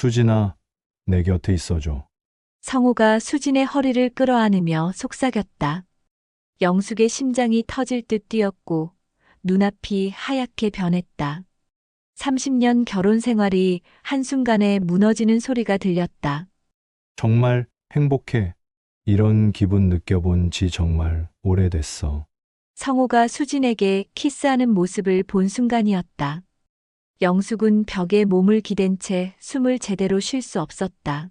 수진아, 내 곁에 있어줘. 성호가 수진의 허리를 끌어안으며 속삭였다. 영숙의 심장이 터질 듯 뛰었고 눈앞이 하얗게 변했다. 30년 결혼 생활이 한순간에 무너지는 소리가 들렸다. 정말 행복해. 이런 기분 느껴본 지 정말 오래됐어. 성호가 수진에게 키스하는 모습을 본 순간이었다. 영숙은 벽에 몸을 기댄 채 숨을 제대로 쉴 수 없었다.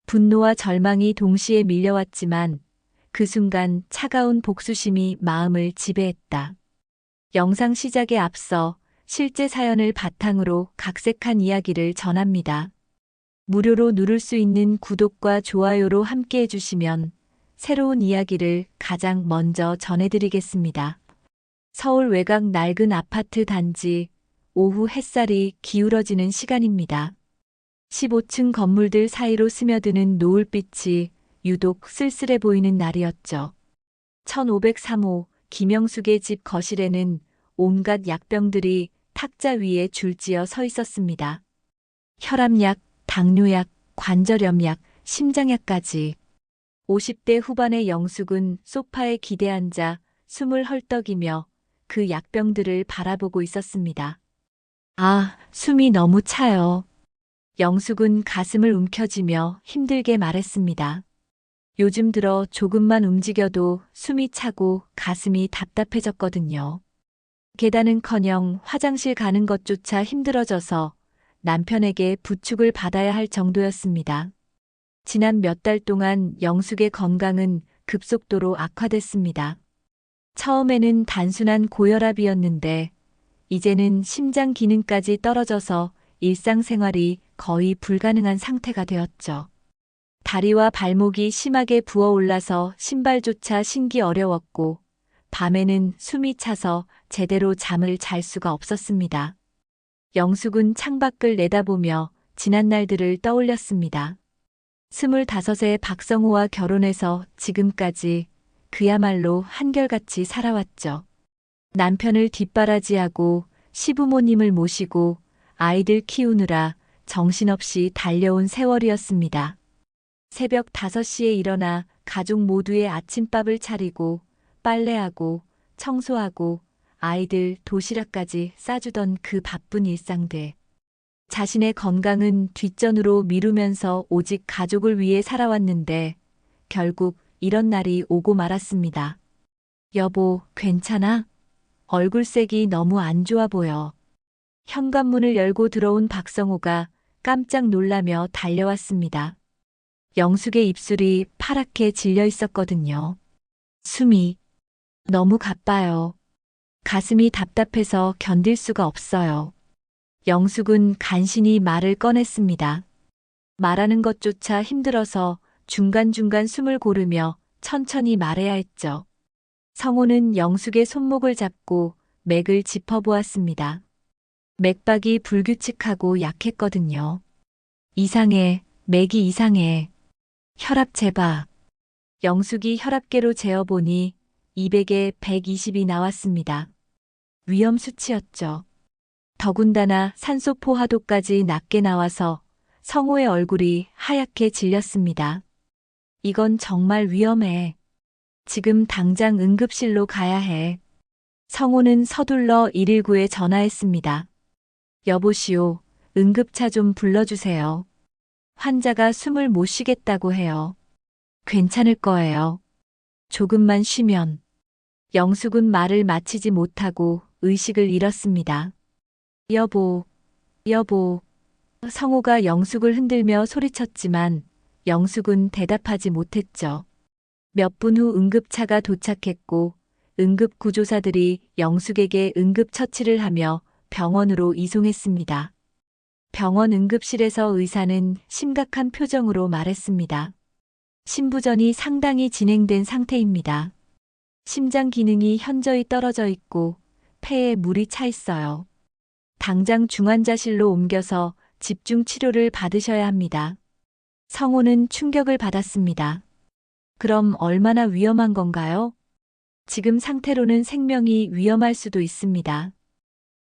분노와 절망이 동시에 밀려왔지만 그 순간 차가운 복수심이 마음을 지배했다. 영상 시작에 앞서 실제 사연을 바탕으로 각색한 이야기를 전합니다. 무료로 누를 수 있는 구독과 좋아요로 함께 해주시면 새로운 이야기를 가장 먼저 전해드리겠습니다. 서울 외곽 낡은 아파트 단지, 오후 햇살이 기울어지는 시간입니다. 15층 건물들 사이로 스며드는 노을빛이 유독 쓸쓸해 보이는 날이었죠. 1503호 김영숙의 집 거실에는 온갖 약병들이 탁자 위에 줄지어 서 있었습니다. 혈압약, 당뇨약, 관절염약, 심장약까지. 50대 후반의 영숙은 소파에 기대앉아 숨을 헐떡이며 그 약병들을 바라보고 있었습니다. 아, 숨이 너무 차요. 영숙은 가슴을 움켜쥐며 힘들게 말했습니다. 요즘 들어 조금만 움직여도 숨이 차고 가슴이 답답해졌거든요. 계단은커녕 화장실 가는 것조차 힘들어져서 남편에게 부축을 받아야 할 정도였습니다. 지난 몇 달 동안 영숙의 건강은 급속도로 악화됐습니다. 처음에는 단순한 고혈압이었는데 이제는 심장 기능까지 떨어져서 일상생활이 거의 불가능한 상태가 되었죠. 다리와 발목이 심하게 부어올라서 신발조차 신기 어려웠고 밤에는 숨이 차서 제대로 잠을 잘 수가 없었습니다. 영숙은 창밖을 내다보며 지난 날들을 떠올렸습니다. 25세 박성호와 결혼해서 지금까지 그야말로 한결같이 살아왔죠. 남편을 뒷바라지하고 시부모님을 모시고 아이들 키우느라 정신없이 달려온 세월이었습니다. 새벽 5시에 일어나 가족 모두의 아침밥을 차리고 빨래하고 청소하고 아이들 도시락까지 싸주던 그 바쁜 일상들. 자신의 건강은 뒷전으로 미루면서 오직 가족을 위해 살아왔는데 결국 이런 날이 오고 말았습니다. 여보, 괜찮아? 얼굴색이 너무 안 좋아 보여. 현관문을 열고 들어온 박성호가 깜짝 놀라며 달려왔습니다. 영숙의 입술이 파랗게 질려 있었거든요. 숨이 너무 가빠요. 가슴이 답답해서 견딜 수가 없어요. 영숙은 간신히 말을 꺼냈습니다. 말하는 것조차 힘들어서 중간중간 숨을 고르며 천천히 말해야 했죠. 성호는 영숙의 손목을 잡고 맥을 짚어보았습니다. 맥박이 불규칙하고 약했거든요. 이상해, 맥이 이상해. 혈압 재봐. 영숙이 혈압계로 재어보니 200에 120이 나왔습니다. 위험 수치였죠. 더군다나 산소 포화도까지 낮게 나와서 성호의 얼굴이 하얗게 질렸습니다. 이건 정말 위험해. 지금 당장 응급실로 가야 해. 성호는 서둘러 119에 전화했습니다. 여보시오, 응급차 좀 불러주세요. 환자가 숨을 못 쉬겠다고 해요. 괜찮을 거예요. 조금만 쉬면. 영숙은 말을 마치지 못하고 의식을 잃었습니다. 여보, 여보. 성호가 영숙을 흔들며 소리쳤지만 영숙은 대답하지 못했죠. 몇 분 후 응급차가 도착했고 응급구조사들이 영숙에게 응급처치를 하며 병원으로 이송했습니다. 병원 응급실에서 의사는 심각한 표정으로 말했습니다. 심부전이 상당히 진행된 상태입니다. 심장 기능이 현저히 떨어져 있고 폐에 물이 차 있어요. 당장 중환자실로 옮겨서 집중 치료를 받으셔야 합니다. 성호는 충격을 받았습니다. 그럼 얼마나 위험한 건가요? 지금 상태로는 생명이 위험할 수도 있습니다.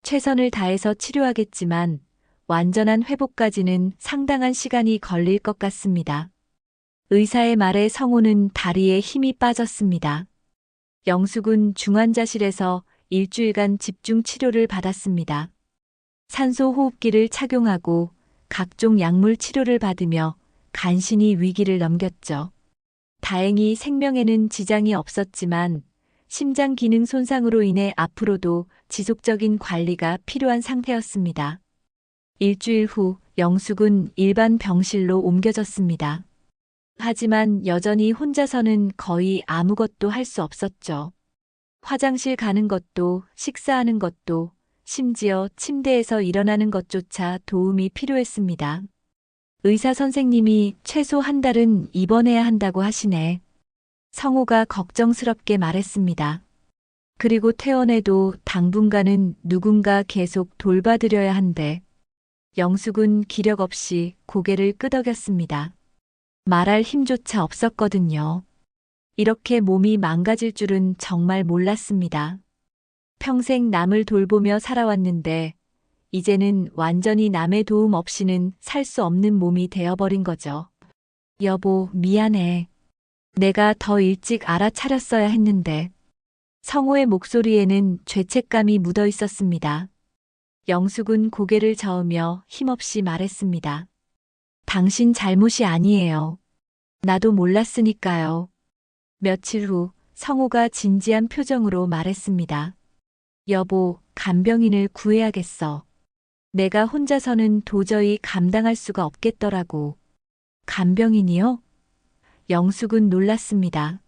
최선을 다해서 치료하겠지만 완전한 회복까지는 상당한 시간이 걸릴 것 같습니다. 의사의 말에 성호는 다리에 힘이 빠졌습니다. 영숙은 중환자실에서 일주일간 집중 치료를 받았습니다. 산소 호흡기를 착용하고 각종 약물 치료를 받으며 간신히 위기를 넘겼죠. 다행히 생명에는 지장이 없었지만 심장 기능 손상으로 인해 앞으로도 지속적인 관리가 필요한 상태였습니다. 일주일 후 영숙은 일반 병실로 옮겨졌습니다. 하지만 여전히 혼자서는 거의 아무것도 할 수 없었죠. 화장실 가는 것도, 식사하는 것도, 심지어 침대에서 일어나는 것조차 도움이 필요했습니다. 의사 선생님이 최소 한 달은 입원해야 한다고 하시네. 성호가 걱정스럽게 말했습니다. 그리고 퇴원해도 당분간은 누군가 계속 돌봐드려야 한대. 영숙은 기력 없이 고개를 끄덕였습니다. 말할 힘조차 없었거든요. 이렇게 몸이 망가질 줄은 정말 몰랐습니다. 평생 남을 돌보며 살아왔는데 이제는 완전히 남의 도움 없이는 살 수 없는 몸이 되어버린 거죠. 여보, 미안해. 내가 더 일찍 알아차렸어야 했는데. 성호의 목소리에는 죄책감이 묻어 있었습니다. 영숙은 고개를 저으며 힘없이 말했습니다. 당신 잘못이 아니에요. 나도 몰랐으니까요. 며칠 후 성호가 진지한 표정으로 말했습니다. 여보, 간병인을 구해야겠어. 내가 혼자서는 도저히 감당할 수가 없겠더라고. 간병인이요? 영숙은 놀랐습니다.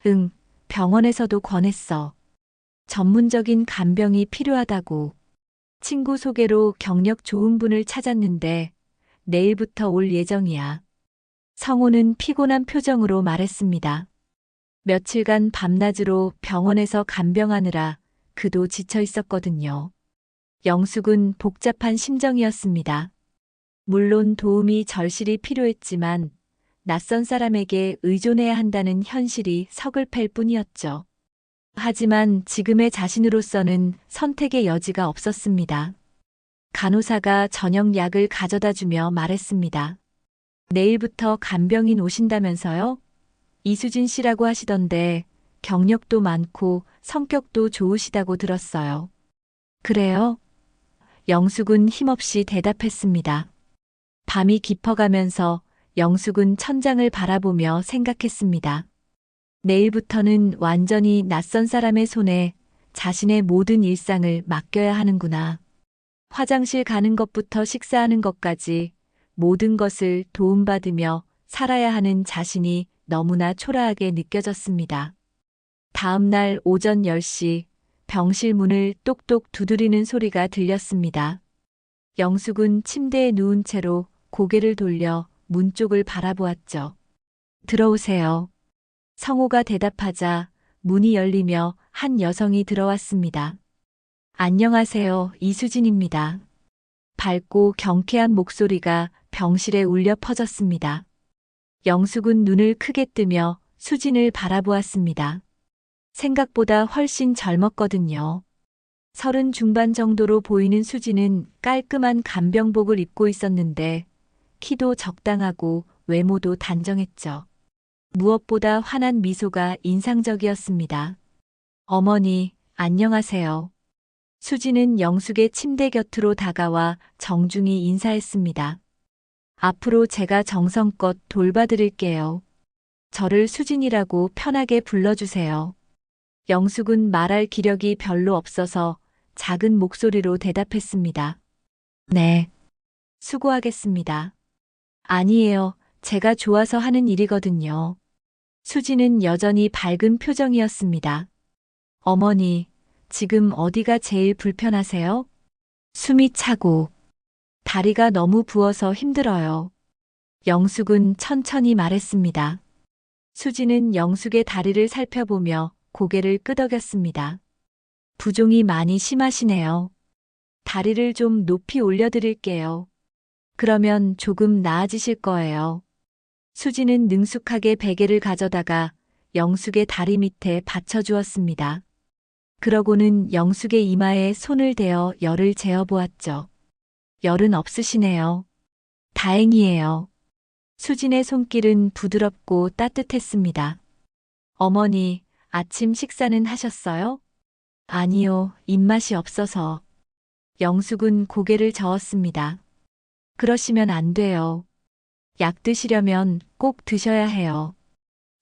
응, 병원에서도 권했어. 전문적인 간병이 필요하다고. 친구 소개로 경력 좋은 분을 찾았는데 내일부터 올 예정이야. 성호는 피곤한 표정으로 말했습니다. 며칠간 밤낮으로 병원에서 간병하느라 그도 지쳐 있었거든요. 영숙은 복잡한 심정이었습니다. 물론 도움이 절실히 필요했지만 낯선 사람에게 의존해야 한다는 현실이 서글플 뿐이었죠. 하지만 지금의 자신으로서는 선택의 여지가 없었습니다. 간호사가 저녁 약을 가져다 주며 말했습니다. 내일부터 간병인 오신다면서요? 이수진 씨라고 하시던데 경력도 많고 성격도 좋으시다고 들었어요. 그래요? 영숙은 힘없이 대답했습니다. 밤이 깊어가면서 영숙은 천장을 바라보며 생각했습니다. 내일부터는 완전히 낯선 사람의 손에 자신의 모든 일상을 맡겨야 하는구나. 화장실 가는 것부터 식사하는 것까지 모든 것을 도움받으며 살아야 하는 자신이 너무나 초라하게 느껴졌습니다. 다음 날 오전 10시 병실 문을 똑똑 두드리는 소리가 들렸습니다. 영숙은 침대에 누운 채로 고개를 돌려 문 쪽을 바라보았죠. 들어오세요. 성호가 대답하자 문이 열리며 한 여성이 들어왔습니다. 안녕하세요, 이수진입니다. 밝고 경쾌한 목소리가 병실에 울려 퍼졌습니다. 영숙은 눈을 크게 뜨며 수진을 바라보았습니다. 생각보다 훨씬 젊었거든요. 30 중반 정도로 보이는 수진은 깔끔한 간병복을 입고 있었는데 키도 적당하고 외모도 단정했죠. 무엇보다 환한 미소가 인상적이었습니다. 어머니, 안녕하세요. 수진은 영숙의 침대 곁으로 다가와 정중히 인사했습니다. 앞으로 제가 정성껏 돌봐드릴게요. 저를 수진이라고 편하게 불러주세요. 영숙은 말할 기력이 별로 없어서 작은 목소리로 대답했습니다. 네. 수고하겠습니다. 아니에요. 제가 좋아서 하는 일이거든요. 수진은 여전히 밝은 표정이었습니다. 어머니, 지금 어디가 제일 불편하세요? 숨이 차고 다리가 너무 부어서 힘들어요. 영숙은 천천히 말했습니다. 수진은 영숙의 다리를 살펴보며 고개를 끄덕였습니다. 부종이 많이 심하시네요. 다리를 좀 높이 올려드릴게요. 그러면 조금 나아지실 거예요. 수진은 능숙하게 베개를 가져다가 영숙의 다리 밑에 받쳐주었습니다. 그러고는 영숙의 이마에 손을 대어 열을 재어보았죠. 열은 없으시네요. 다행이에요. 수진의 손길은 부드럽고 따뜻했습니다. 어머니, 아침 식사는 하셨어요? 아니요, 입맛이 없어서. 영숙은 고개를 저었습니다. 그러시면 안 돼요. 약 드시려면 꼭 드셔야 해요.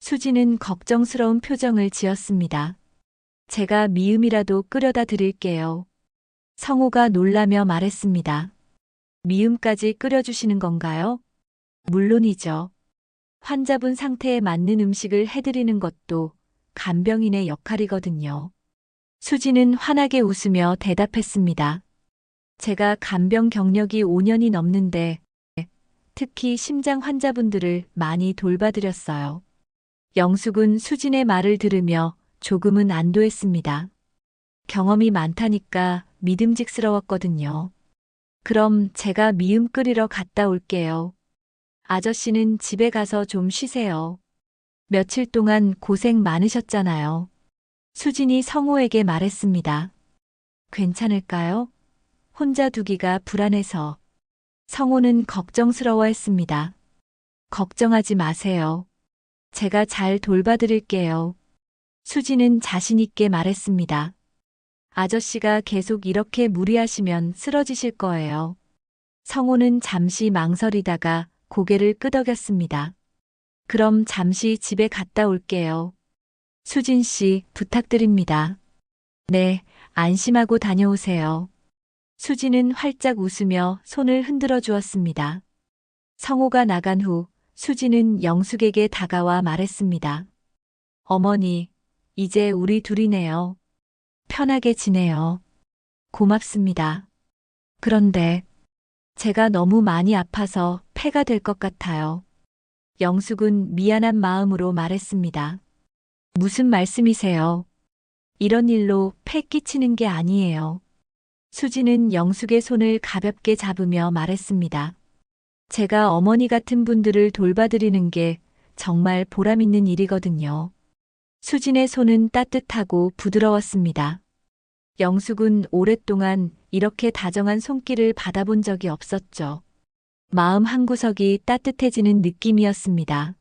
수진은 걱정스러운 표정을 지었습니다. 제가 미음이라도 끓여다 드릴게요. 성우가 놀라며 말했습니다. 미음까지 끓여주시는 건가요? 물론이죠. 환자분 상태에 맞는 음식을 해드리는 것도 간병인의 역할이거든요. 수지는 환하게 웃으며 대답했습니다. 제가 간병 경력이 5년이 넘는데 특히 심장 환자분들을 많이 돌봐드렸어요. 영숙은 수진의 말을 들으며 조금은 안도했습니다. 경험이 많다니까 믿음직스러웠거든요. 그럼 제가 미음 끓이러 갔다 올게요. 아저씨는 집에 가서 좀 쉬세요. 며칠 동안 고생 많으셨잖아요. 수진이 성호에게 말했습니다. 괜찮을까요? 혼자 두기가 불안해서. 성호는 걱정스러워했습니다. 걱정하지 마세요. 제가 잘 돌봐드릴게요. 수진은 자신 있게 말했습니다. 아저씨가 계속 이렇게 무리하시면 쓰러지실 거예요. 성호는 잠시 망설이다가 고개를 끄덕였습니다. 그럼 잠시 집에 갔다 올게요. 수진 씨, 부탁드립니다. 네, 안심하고 다녀오세요. 수진은 활짝 웃으며 손을 흔들어 주었습니다. 성호가 나간 후 수진은 영숙에게 다가와 말했습니다. 어머니, 이제 우리 둘이네요. 편하게 지내요. 고맙습니다. 그런데 제가 너무 많이 아파서 폐가 될 것 같아요. 영숙은 미안한 마음으로 말했습니다. 무슨 말씀이세요? 이런 일로 폐 끼치는 게 아니에요. 수지는 영숙의 손을 가볍게 잡으며 말했습니다. 제가 어머니 같은 분들을 돌봐드리는 게 정말 보람 있는 일이거든요. 수진의 손은 따뜻하고 부드러웠습니다. 영숙은 오랫동안 이렇게 다정한 손길을 받아본 적이 없었죠. 마음 한구석이 따뜻해지는 느낌이었습니다.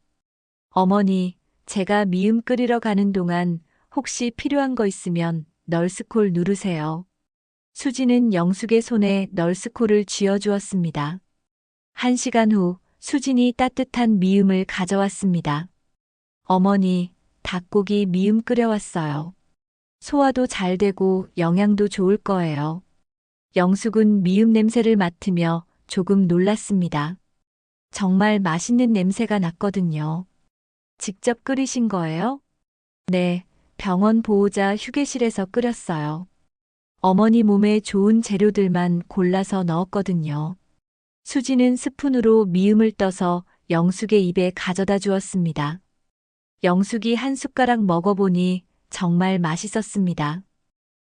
어머니, 제가 미음 끓이러 가는 동안 혹시 필요한 거 있으면 널스콜 누르세요. 수진은 영숙의 손에 널스콜을 쥐어주었습니다. 1시간 후 수진이 따뜻한 미음을 가져왔습니다. 어머니, 닭고기 미음 끓여왔어요. 소화도 잘 되고 영양도 좋을 거예요. 영숙은 미음 냄새를 맡으며 조금 놀랐습니다. 정말 맛있는 냄새가 났거든요. 직접 끓이신 거예요? 네, 병원 보호자 휴게실에서 끓였어요. 어머니 몸에 좋은 재료들만 골라서 넣었거든요. 수지는 스푼으로 미음을 떠서 영숙의 입에 가져다 주었습니다. 영숙이 한 숟가락 먹어보니 정말 맛있었습니다.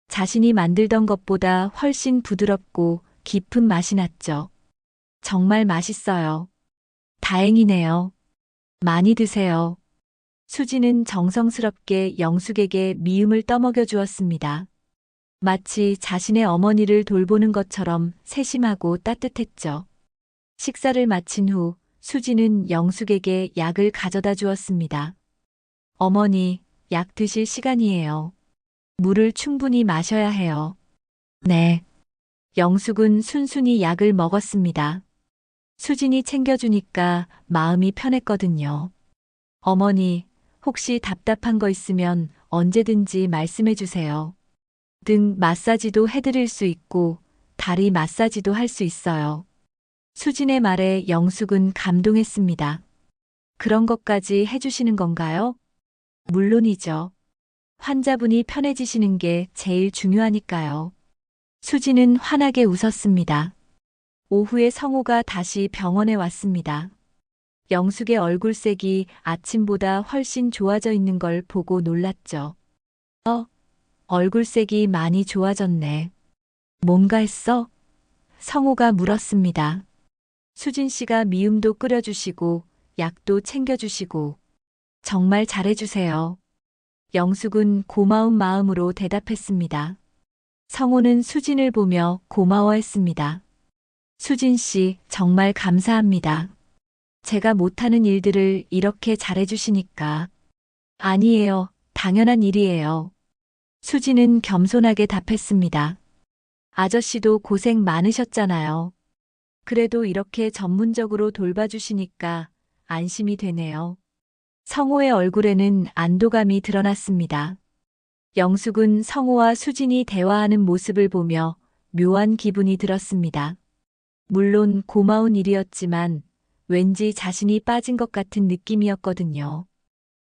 자신이 만들던 것보다 훨씬 부드럽고 깊은 맛이 났죠. 정말 맛있어요. 다행이네요. 많이 드세요. 수지는 정성스럽게 영숙에게 미음을 떠먹여 주었습니다. 마치 자신의 어머니를 돌보는 것처럼 세심하고 따뜻했죠. 식사를 마친 후 수지는 영숙에게 약을 가져다 주었습니다. 어머니, 약 드실 시간이에요. 물을 충분히 마셔야 해요. 네. 영숙은 순순히 약을 먹었습니다. 수진이 챙겨주니까 마음이 편했거든요. 어머니, 혹시 답답한 거 있으면 언제든지 말씀해 주세요. 등 마사지도 해드릴 수 있고 다리 마사지도 할 수 있어요. 수진의 말에 영숙은 감동했습니다. 그런 것까지 해주시는 건가요? 물론이죠. 환자분이 편해지시는 게 제일 중요하니까요. 수진은 환하게 웃었습니다. 오후에 성호가 다시 병원에 왔습니다. 영숙의 얼굴색이 아침보다 훨씬 좋아져 있는 걸 보고 놀랐죠. 얼굴색이 많이 좋아졌네. 뭔가 했어? 성호가 물었습니다. 수진 씨가 미음도 끓여주시고 약도 챙겨주시고 정말 잘해주세요. 영숙은 고마운 마음으로 대답했습니다. 성호는 수진을 보며 고마워했습니다. 수진 씨, 정말 감사합니다. 제가 못하는 일들을 이렇게 잘해주시니까. 아니에요. 당연한 일이에요. 수진은 겸손하게 답했습니다. 아저씨도 고생 많으셨잖아요. 그래도 이렇게 전문적으로 돌봐주시니까 안심이 되네요. 성호의 얼굴에는 안도감이 드러났습니다. 영숙은 성호와 수진이 대화하는 모습을 보며 묘한 기분이 들었습니다. 물론 고마운 일이었지만 왠지 자신이 빠진 것 같은 느낌이었거든요.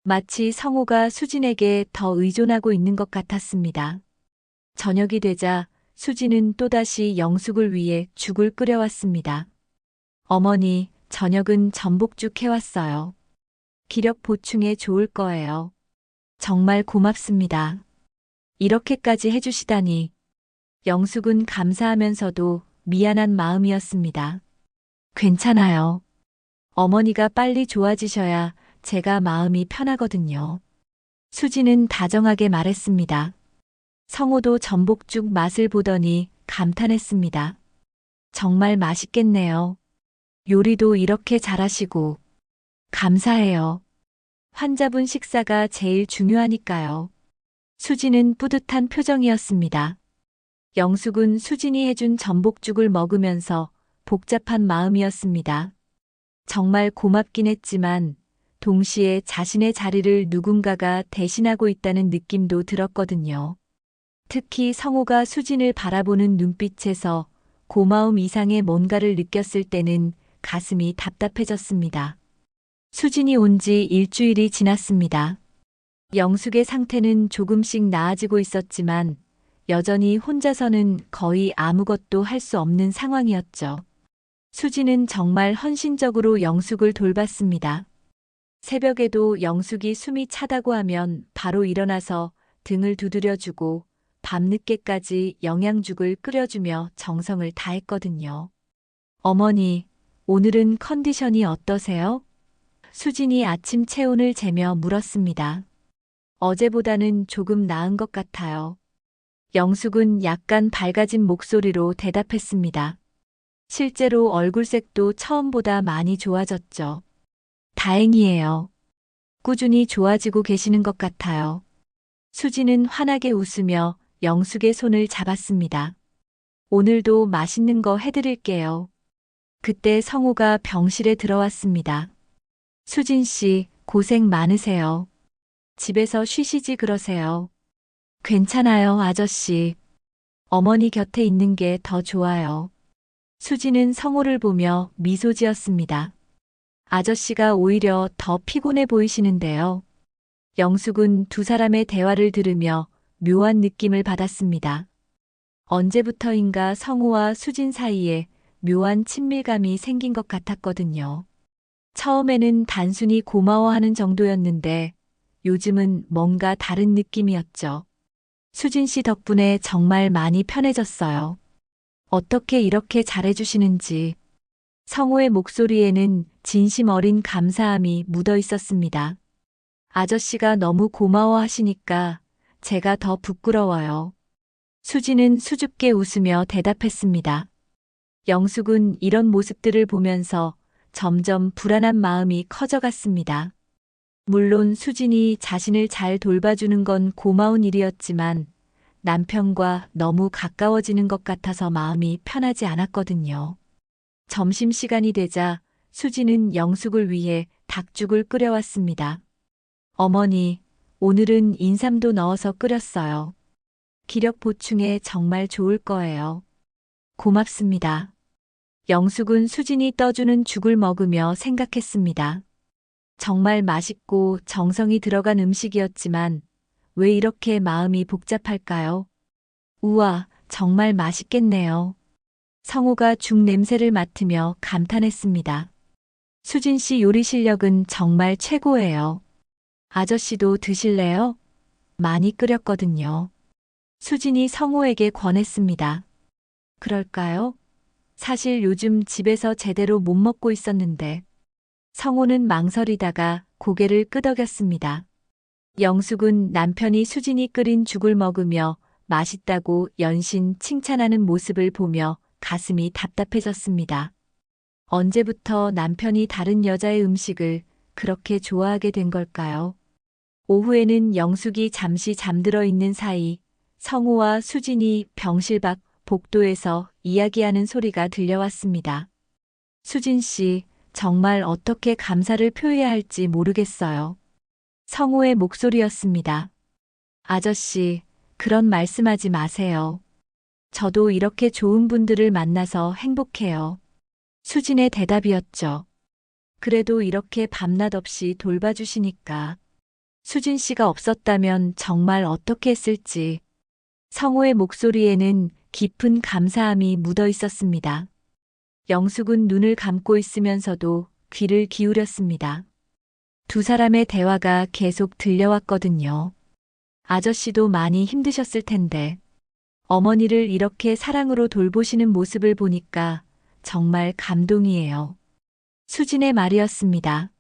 마치 성호가 수진에게 더 의존하고 있는 것 같았습니다. 저녁이 되자 수진은 또다시 영숙을 위해 죽을 끓여왔습니다. 어머니, 저녁은 전복죽 해왔어요. 기력 보충에 좋을 거예요. 정말 고맙습니다. 이렇게까지 해주시다니. 영숙은 감사하면서도 미안한 마음이었습니다. 괜찮아요. 어머니가 빨리 좋아지셔야 제가 마음이 편하거든요. 수진은 다정하게 말했습니다. 성호도 전복죽 맛을 보더니 감탄했습니다. 정말 맛있겠네요. 요리도 이렇게 잘하시고. 감사해요. 환자분 식사가 제일 중요하니까요. 수진은 뿌듯한 표정이었습니다. 영숙은 수진이 해준 전복죽을 먹으면서 복잡한 마음이었습니다. 정말 고맙긴 했지만 동시에 자신의 자리를 누군가가 대신하고 있다는 느낌도 들었거든요. 특히 성호가 수진을 바라보는 눈빛에서 고마움 이상의 뭔가를 느꼈을 때는 가슴이 답답해졌습니다. 수진이 온 지 일주일이 지났습니다. 영숙의 상태는 조금씩 나아지고 있었지만 여전히 혼자서는 거의 아무것도 할 수 없는 상황이었죠. 수진은 정말 헌신적으로 영숙을 돌봤습니다. 새벽에도 영숙이 숨이 차다고 하면 바로 일어나서 등을 두드려주고 밤늦게까지 영양죽을 끓여주며 정성을 다했거든요. 어머니, 오늘은 컨디션이 어떠세요? 수진이 아침 체온을 재며 물었습니다. 어제보다는 조금 나은 것 같아요. 영숙은 약간 밝아진 목소리로 대답했습니다. 실제로 얼굴색도 처음보다 많이 좋아졌죠. 다행이에요. 꾸준히 좋아지고 계시는 것 같아요. 수진은 환하게 웃으며 영숙의 손을 잡았습니다. 오늘도 맛있는 거 해드릴게요. 그때 성호가 병실에 들어왔습니다. 수진 씨, 고생 많으세요. 집에서 쉬시지 그러세요. 괜찮아요, 아저씨. 어머니 곁에 있는 게 더 좋아요. 수진은 성호를 보며 미소 지었습니다. 아저씨가 오히려 더 피곤해 보이시는데요. 영숙은 두 사람의 대화를 들으며 묘한 느낌을 받았습니다. 언제부터인가 성호와 수진 사이에 묘한 친밀감이 생긴 것 같았거든요. 처음에는 단순히 고마워하는 정도였는데 요즘은 뭔가 다른 느낌이었죠. 수진 씨 덕분에 정말 많이 편해졌어요. 어떻게 이렇게 잘해주시는지. 성호의 목소리에는 진심 어린 감사함이 묻어 있었습니다. 아저씨가 너무 고마워하시니까 제가 더 부끄러워요. 수진은 수줍게 웃으며 대답했습니다. 영숙은 이런 모습들을 보면서 점점 불안한 마음이 커져갔습니다. 물론 수진이 자신을 잘 돌봐주는 건 고마운 일이었지만 남편과 너무 가까워지는 것 같아서 마음이 편하지 않았거든요. 점심시간이 되자 수진은 영숙을 위해 닭죽을 끓여왔습니다. 어머니, 오늘은 인삼도 넣어서 끓였어요. 기력 보충에 정말 좋을 거예요. 고맙습니다. 영숙은 수진이 떠주는 죽을 먹으며 생각했습니다. 정말 맛있고 정성이 들어간 음식이었지만 왜 이렇게 마음이 복잡할까요? 우와, 정말 맛있겠네요. 성호가 죽 냄새를 맡으며 감탄했습니다. 수진 씨 요리 실력은 정말 최고예요. 아저씨도 드실래요? 많이 끓였거든요. 수진이 성호에게 권했습니다. 그럴까요? 사실 요즘 집에서 제대로 못 먹고 있었는데. 성호는 망설이다가 고개를 끄덕였습니다. 영숙은 남편이 수진이 끓인 죽을 먹으며 맛있다고 연신 칭찬하는 모습을 보며 가슴이 답답해졌습니다. 언제부터 남편이 다른 여자의 음식을 그렇게 좋아하게 된 걸까요? 오후에는 영숙이 잠시 잠들어 있는 사이 성우와 수진이 병실 밖 복도에서 이야기하는 소리가 들려왔습니다. 수진 씨, 정말 어떻게 감사를 표해야 할지 모르겠어요. 성우의 목소리였습니다. 아저씨, 그런 말씀하지 마세요. 저도 이렇게 좋은 분들을 만나서 행복해요. 수진의 대답이었죠. 그래도 이렇게 밤낮 없이 돌봐주시니까. 수진 씨가 없었다면 정말 어떻게 했을지. 성우의 목소리에는 깊은 감사함이 묻어 있었습니다. 영숙은 눈을 감고 있으면서도 귀를 기울였습니다. 두 사람의 대화가 계속 들려왔거든요. 아저씨도 많이 힘드셨을 텐데, 어머니를 이렇게 사랑으로 돌보시는 모습을 보니까 정말 감동이에요. 수진의 말이었습니다.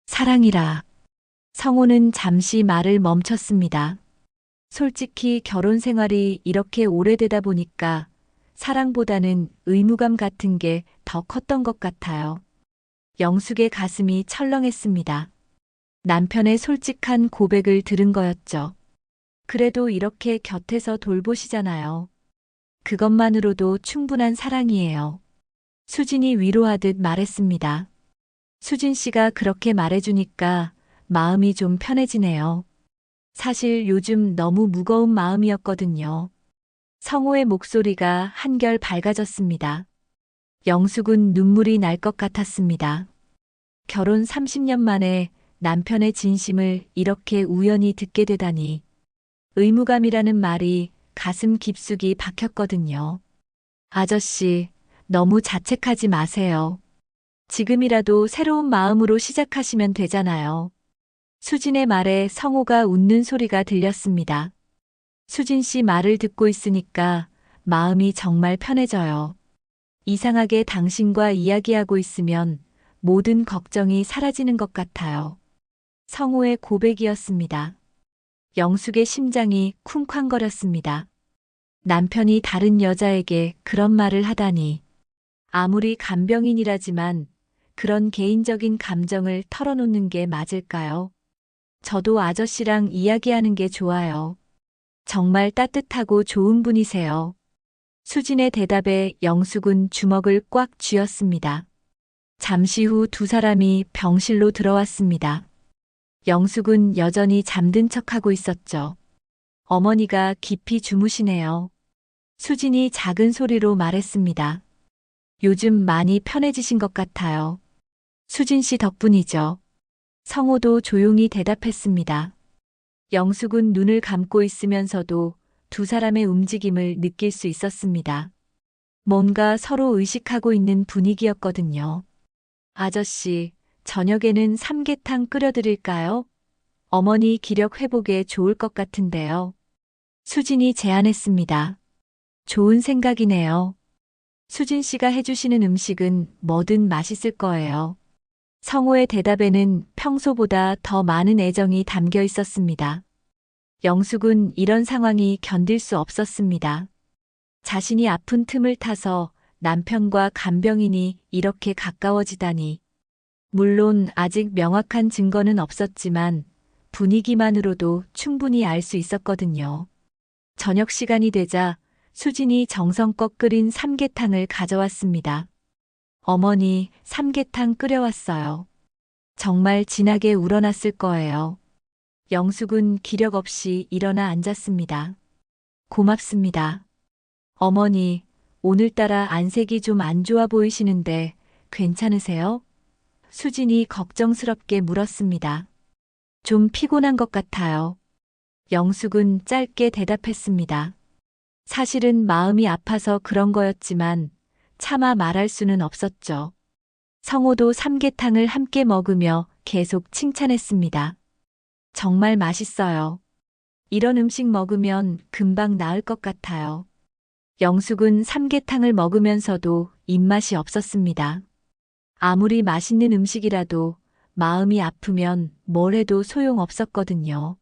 사랑이라. 성우는 잠시 말을 멈췄습니다. 솔직히 결혼 생활이 이렇게 오래되다 보니까 사랑보다는 의무감 같은 게 더 컸던 것 같아요. 영숙의 가슴이 철렁했습니다. 남편의 솔직한 고백을 들은 거였죠. 그래도 이렇게 곁에서 돌보시잖아요. 그것만으로도 충분한 사랑이에요. 수진이 위로하듯 말했습니다. 수진 씨가 그렇게 말해주니까 마음이 좀 편해지네요. 사실 요즘 너무 무거운 마음이었거든요. 성호의 목소리가 한결 밝아졌습니다. 영숙은 눈물이 날 것 같았습니다. 결혼 30년 만에 남편의 진심을 이렇게 우연히 듣게 되다니. 의무감이라는 말이 가슴 깊숙이 박혔거든요. 아저씨, 너무 자책하지 마세요. 지금이라도 새로운 마음으로 시작하시면 되잖아요. 수진의 말에 성호가 웃는 소리가 들렸습니다. 수진 씨 말을 듣고 있으니까 마음이 정말 편해져요. 이상하게 당신과 이야기하고 있으면 모든 걱정이 사라지는 것 같아요. 성호의 고백이었습니다. 영숙의 심장이 쿵쾅거렸습니다. 남편이 다른 여자에게 그런 말을 하다니. 아무리 간병인이라지만 그런 개인적인 감정을 털어놓는 게 맞을까요? 저도 아저씨랑 이야기하는 게 좋아요. 정말 따뜻하고 좋은 분이세요. 수진의 대답에 영숙은 주먹을 꽉 쥐었습니다. 잠시 후 두 사람이 병실로 들어왔습니다. 영숙은 여전히 잠든 척하고 있었죠. 어머니가 깊이 주무시네요. 수진이 작은 소리로 말했습니다. 요즘 많이 편해지신 것 같아요. 수진 씨 덕분이죠. 성호도 조용히 대답했습니다. 영숙은 눈을 감고 있으면서도 두 사람의 움직임을 느낄 수 있었습니다. 뭔가 서로 의식하고 있는 분위기였거든요. 아저씨, 저녁에는 삼계탕 끓여드릴까요? 어머니 기력 회복에 좋을 것 같은데요. 수진이 제안했습니다. 좋은 생각이네요. 수진 씨가 해주시는 음식은 뭐든 맛있을 거예요. 성호의 대답에는 평소보다 더 많은 애정이 담겨 있었습니다. 영숙은 이런 상황이 견딜 수 없었습니다. 자신이 아픈 틈을 타서 남편과 간병인이 이렇게 가까워지다니. 물론 아직 명확한 증거는 없었지만 분위기만으로도 충분히 알 수 있었거든요. 저녁 시간이 되자 수진이 정성껏 끓인 삼계탕을 가져왔습니다. 어머니, 삼계탕 끓여왔어요. 정말 진하게 우러났을 거예요. 영숙은 기력 없이 일어나 앉았습니다. 고맙습니다. 어머니, 오늘따라 안색이 좀 안 좋아 보이시는데 괜찮으세요? 수진이 걱정스럽게 물었습니다. 좀 피곤한 것 같아요. 영숙은 짧게 대답했습니다. 사실은 마음이 아파서 그런 거였지만 차마 말할 수는 없었죠. 성호도 삼계탕을 함께 먹으며 계속 칭찬했습니다. 정말 맛있어요. 이런 음식 먹으면 금방 나을 것 같아요. 영숙은 삼계탕을 먹으면서도 입맛이 없었습니다. 아무리 맛있는 음식이라도 마음이 아프면 뭘 해도 소용없었거든요.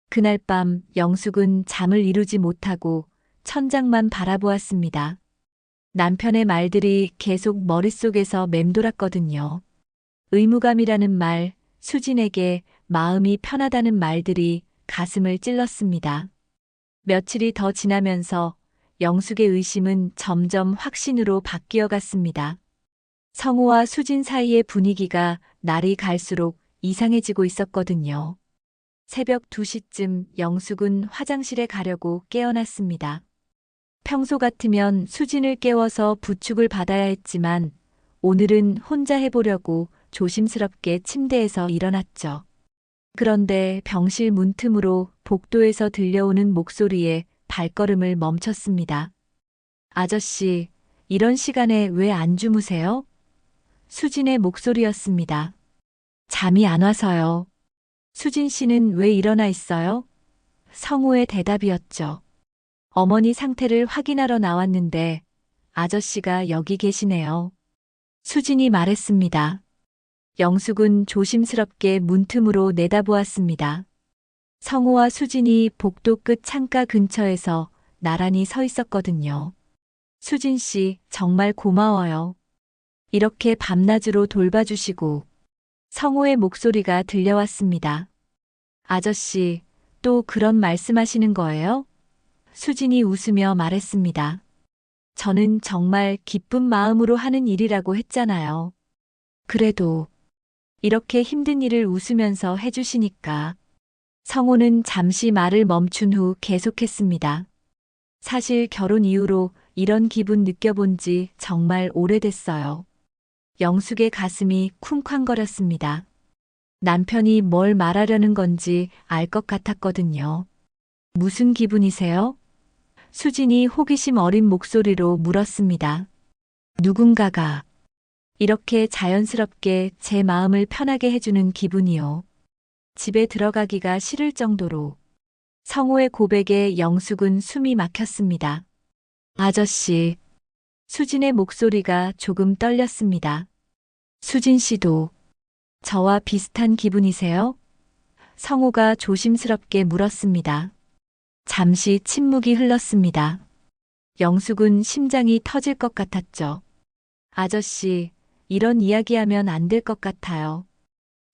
그날 밤 영숙은 잠을 이루지 못하고 천장만 바라보았습니다. 남편의 말들이 계속 머릿속에서 맴돌았거든요. 의무감이라는 말, 수진에게 마음이 편하다는 말들이 가슴을 찔렀습니다. 며칠이 더 지나면서 영숙의 의심은 점점 확신으로 바뀌어 갔습니다. 성우와 수진 사이의 분위기가 날이 갈수록 이상해지고 있었거든요. 새벽 2시쯤 영숙은 화장실에 가려고 깨어났습니다. 평소 같으면 수진을 깨워서 부축을 받아야 했지만 오늘은 혼자 해보려고 조심스럽게 침대에서 일어났죠. 그런데 병실 문틈으로 복도에서 들려오는 목소리에 발걸음을 멈췄습니다. 아저씨, 이런 시간에 왜 안 주무세요? 수진의 목소리였습니다. 잠이 안 와서요. 수진 씨는 왜 일어나 있어요? 성우의 대답이었죠. 어머니 상태를 확인하러 나왔는데 아저씨가 여기 계시네요. 수진이 말했습니다. 영숙은 조심스럽게 문틈으로 내다보았습니다. 성우와 수진이 복도 끝 창가 근처에서 나란히 서 있었거든요. 수진 씨, 정말 고마워요. 이렇게 밤낮으로 돌봐주시고. 성우의 목소리가 들려왔습니다. 아저씨, 또 그런 말씀하시는 거예요? 수진이 웃으며 말했습니다. 저는 정말 기쁜 마음으로 하는 일이라고 했잖아요. 그래도 이렇게 힘든 일을 웃으면서 해주시니까. 성우는 잠시 말을 멈춘 후 계속했습니다. 사실 결혼 이후로 이런 기분 느껴본 지 정말 오래됐어요. 영숙의 가슴이 쿵쾅거렸습니다. 남편이 뭘 말하려는 건지 알 것 같았거든요. 무슨 기분이세요? 수진이 호기심 어린 목소리로 물었습니다. 누군가가 이렇게 자연스럽게 제 마음을 편하게 해주는 기분이요. 집에 들어가기가 싫을 정도로. 성우의 고백에 영숙은 숨이 막혔습니다. 아저씨. 수진의 목소리가 조금 떨렸습니다. 수진 씨도 저와 비슷한 기분이세요? 성우가 조심스럽게 물었습니다. 잠시 침묵이 흘렀습니다. 영숙은 심장이 터질 것 같았죠. 아저씨, 이런 이야기하면 안 될 것 같아요.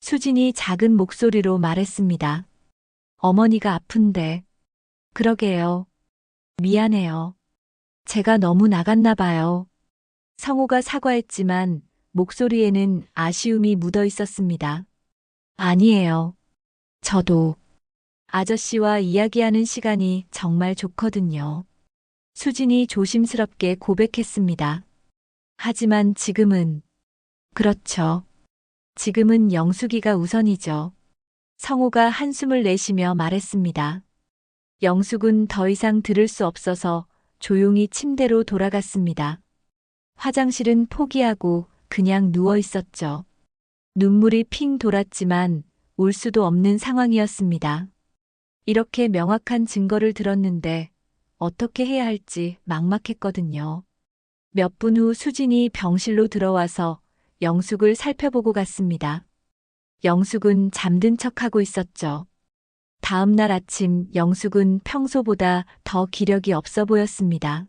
수진이 작은 목소리로 말했습니다. 어머니가 아픈데. 그러게요. 미안해요. 제가 너무 나갔나 봐요. 성우가 사과했지만 목소리에는 아쉬움이 묻어 있었습니다. 아니에요. 저도 아저씨와 이야기하는 시간이 정말 좋거든요. 수진이 조심스럽게 고백했습니다. 하지만 지금은, 그렇죠. 지금은 영숙이가 우선이죠. 성우가 한숨을 내쉬며 말했습니다. 영숙은 더 이상 들을 수 없어서 조용히 침대로 돌아갔습니다. 화장실은 포기하고 그냥 누워 있었죠. 눈물이 핑 돌았지만 울 수도 없는 상황이었습니다. 이렇게 명확한 증거를 들었는데 어떻게 해야 할지 막막했거든요. 몇 분 후 수진이 병실로 들어와서 영숙을 살펴보고 갔습니다. 영숙은 잠든 척하고 있었죠. 다음 날 아침 영숙은 평소보다 더 기력이 없어 보였습니다.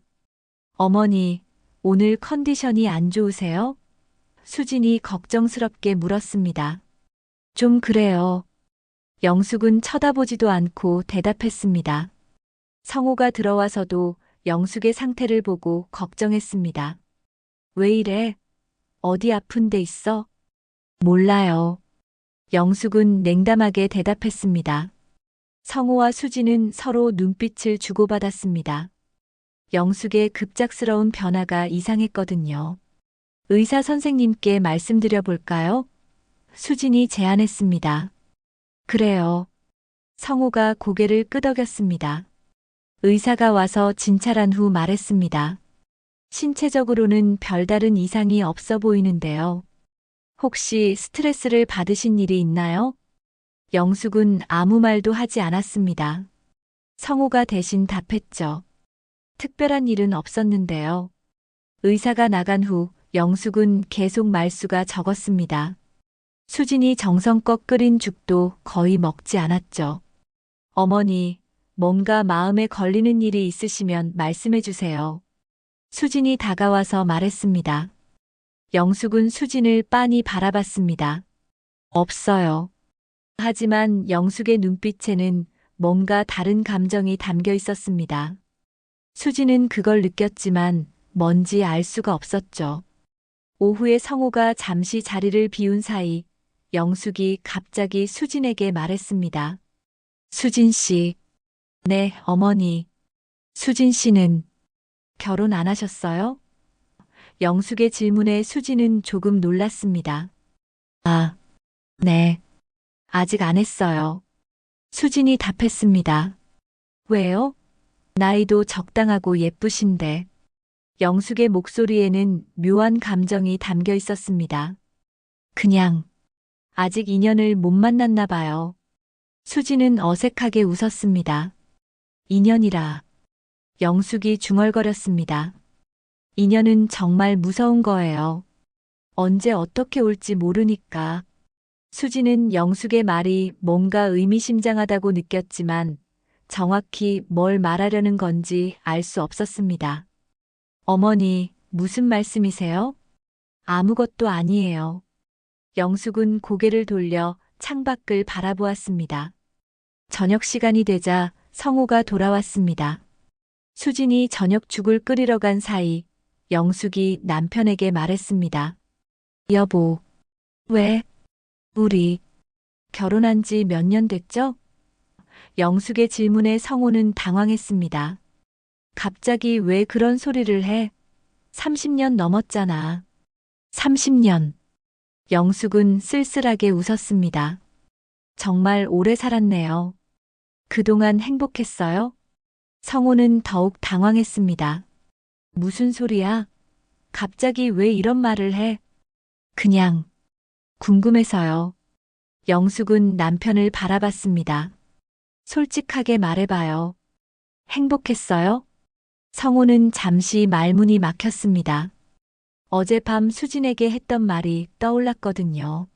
어머니, 오늘 컨디션이 안 좋으세요? 수진이 걱정스럽게 물었습니다. 좀 그래요. 영숙은 쳐다보지도 않고 대답했습니다. 성우가 들어와서도 영숙의 상태를 보고 걱정했습니다. 왜 이래? 어디 아픈 데 있어? 몰라요. 영숙은 냉담하게 대답했습니다. 성우와 수진은 서로 눈빛을 주고받았습니다. 영숙의 급작스러운 변화가 이상했거든요. 의사 선생님께 말씀드려 볼까요? 수진이 제안했습니다. 그래요. 성우가 고개를 끄덕였습니다. 의사가 와서 진찰한 후 말했습니다. 신체적으로는 별다른 이상이 없어 보이는데요. 혹시 스트레스를 받으신 일이 있나요? 영숙은 아무 말도 하지 않았습니다. 성우가 대신 답했죠. 특별한 일은 없었는데요. 의사가 나간 후 영숙은 계속 말수가 적었습니다. 수진이 정성껏 끓인 죽도 거의 먹지 않았죠. 어머니, 뭔가 마음에 걸리는 일이 있으시면 말씀해 주세요. 수진이 다가와서 말했습니다. 영숙은 수진을 빤히 바라봤습니다. 없어요. 하지만 영숙의 눈빛에는 뭔가 다른 감정이 담겨 있었습니다. 수진은 그걸 느꼈지만 뭔지 알 수가 없었죠. 오후에 성호가 잠시 자리를 비운 사이 영숙이 갑자기 수진에게 말했습니다. 수진 씨. 네, 어머니. 수진 씨는 결혼 안 하셨어요? 영숙의 질문에 수진은 조금 놀랐습니다. 아, 네. 아직 안 했어요. 수진이 답했습니다. 왜요? 나이도 적당하고 예쁘신데. 영숙의 목소리에는 묘한 감정이 담겨 있었습니다. 그냥 아직 인연을 못 만났나 봐요. 수진은 어색하게 웃었습니다. 인연이라. 영숙이 중얼거렸습니다. 인연은 정말 무서운 거예요. 언제 어떻게 올지 모르니까. 수진은 영숙의 말이 뭔가 의미심장하다고 느꼈지만 정확히 뭘 말하려는 건지 알 수 없었습니다. 어머니, 무슨 말씀이세요? 아무것도 아니에요. 영숙은 고개를 돌려 창밖을 바라보았습니다. 저녁 시간이 되자 성호가 돌아왔습니다. 수진이 저녁죽을 끓이러 간 사이 영숙이 남편에게 말했습니다. 여보, 왜? 우리 결혼한 지 몇 년 됐죠? 영숙의 질문에 성호는 당황했습니다. 갑자기 왜 그런 소리를 해? 30년 넘었잖아. 30년. 영숙은 쓸쓸하게 웃었습니다. 정말 오래 살았네요. 그동안 행복했어요? 성호는 더욱 당황했습니다. 무슨 소리야? 갑자기 왜 이런 말을 해? 그냥 궁금해서요. 영숙은 남편을 바라봤습니다. 솔직하게 말해봐요. 행복했어요? 성호는 잠시 말문이 막혔습니다. 어젯밤 수진에게 했던 말이 떠올랐거든요.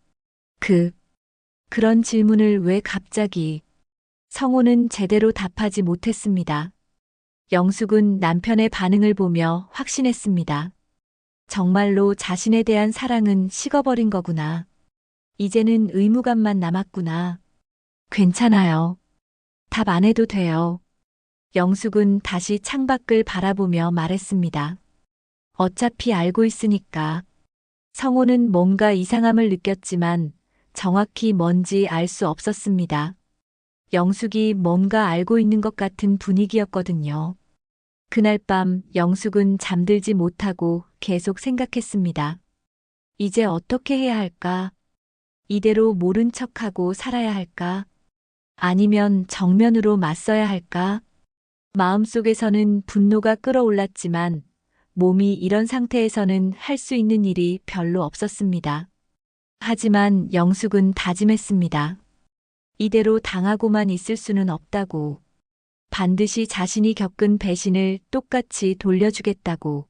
그런 질문을 왜 갑자기? 성호는 제대로 답하지 못했습니다. 영숙은 남편의 반응을 보며 확신했습니다. 정말로 자신에 대한 사랑은 식어버린 거구나. 이제는 의무감만 남았구나. 괜찮아요. 답 안 해도 돼요. 영숙은 다시 창밖을 바라보며 말했습니다. 어차피 알고 있으니까. 성호는 뭔가 이상함을 느꼈지만 정확히 뭔지 알 수 없었습니다. 영숙이 뭔가 알고 있는 것 같은 분위기였거든요. 그날 밤 영숙은 잠들지 못하고 계속 생각했습니다. 이제 어떻게 해야 할까? 이대로 모른 척하고 살아야 할까? 아니면 정면으로 맞서야 할까? 마음속에서는 분노가 끓어올랐지만 몸이 이런 상태에서는 할 수 있는 일이 별로 없었습니다. 하지만 영숙은 다짐했습니다. 이대로 당하고만 있을 수는 없다고. 반드시 자신이 겪은 배신을 똑같이 돌려주겠다고.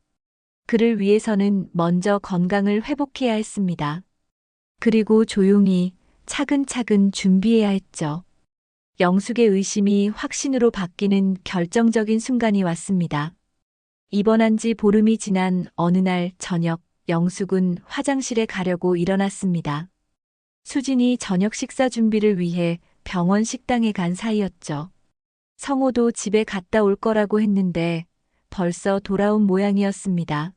그를 위해서는 먼저 건강을 회복해야 했습니다. 그리고 조용히 차근차근 준비해야 했죠. 영숙의 의심이 확신으로 바뀌는 결정적인 순간이 왔습니다. 입원한 지 보름이 지난 어느 날 저녁, 영숙은 화장실에 가려고 일어났습니다. 수진이 저녁 식사 준비를 위해 병원 식당에 간 사이였죠. 성호도 집에 갔다 올 거라고 했는데 벌써 돌아온 모양이었습니다.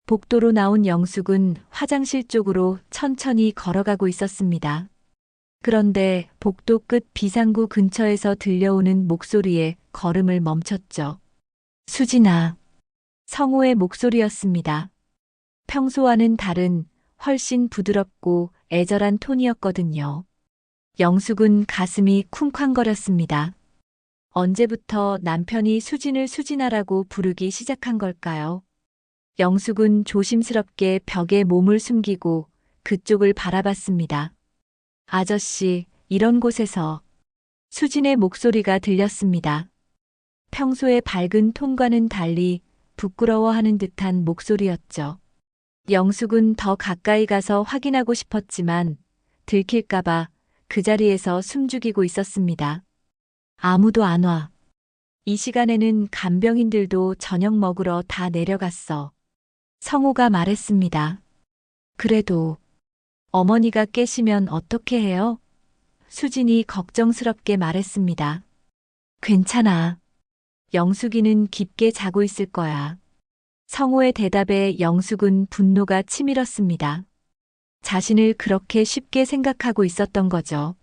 복도로 나온 영숙은 화장실 쪽으로 천천히 걸어가고 있었습니다. 그런데 복도 끝 비상구 근처에서 들려오는 목소리에 걸음을 멈췄죠. 수진아. 성호의 목소리였습니다. 평소와는 다른 훨씬 부드럽고 애절한 톤이었거든요. 영숙은 가슴이 쿵쾅거렸습니다. 언제부터 남편이 수진을 수진아라고 부르기 시작한 걸까요? 영숙은 조심스럽게 벽에 몸을 숨기고 그쪽을 바라봤습니다. 아저씨, 이런 곳에서 수진의 목소리가 들렸습니다. 평소의 밝은 톤과는 달리 부끄러워하는 듯한 목소리였죠. 영숙은 더 가까이 가서 확인하고 싶었지만 들킬까봐 그 자리에서 숨죽이고 있었습니다. 아무도 안 와. 이 시간에는 간병인들도 저녁 먹으러 다 내려갔어. 성우가 말했습니다. 그래도 어머니가 깨시면 어떻게 해요? 수진이 걱정스럽게 말했습니다. 괜찮아. 영숙이는 깊게 자고 있을 거야. 성우의 대답에 영숙은 분노가 치밀었습니다. 자신을 그렇게 쉽게 생각하고 있었던 거죠.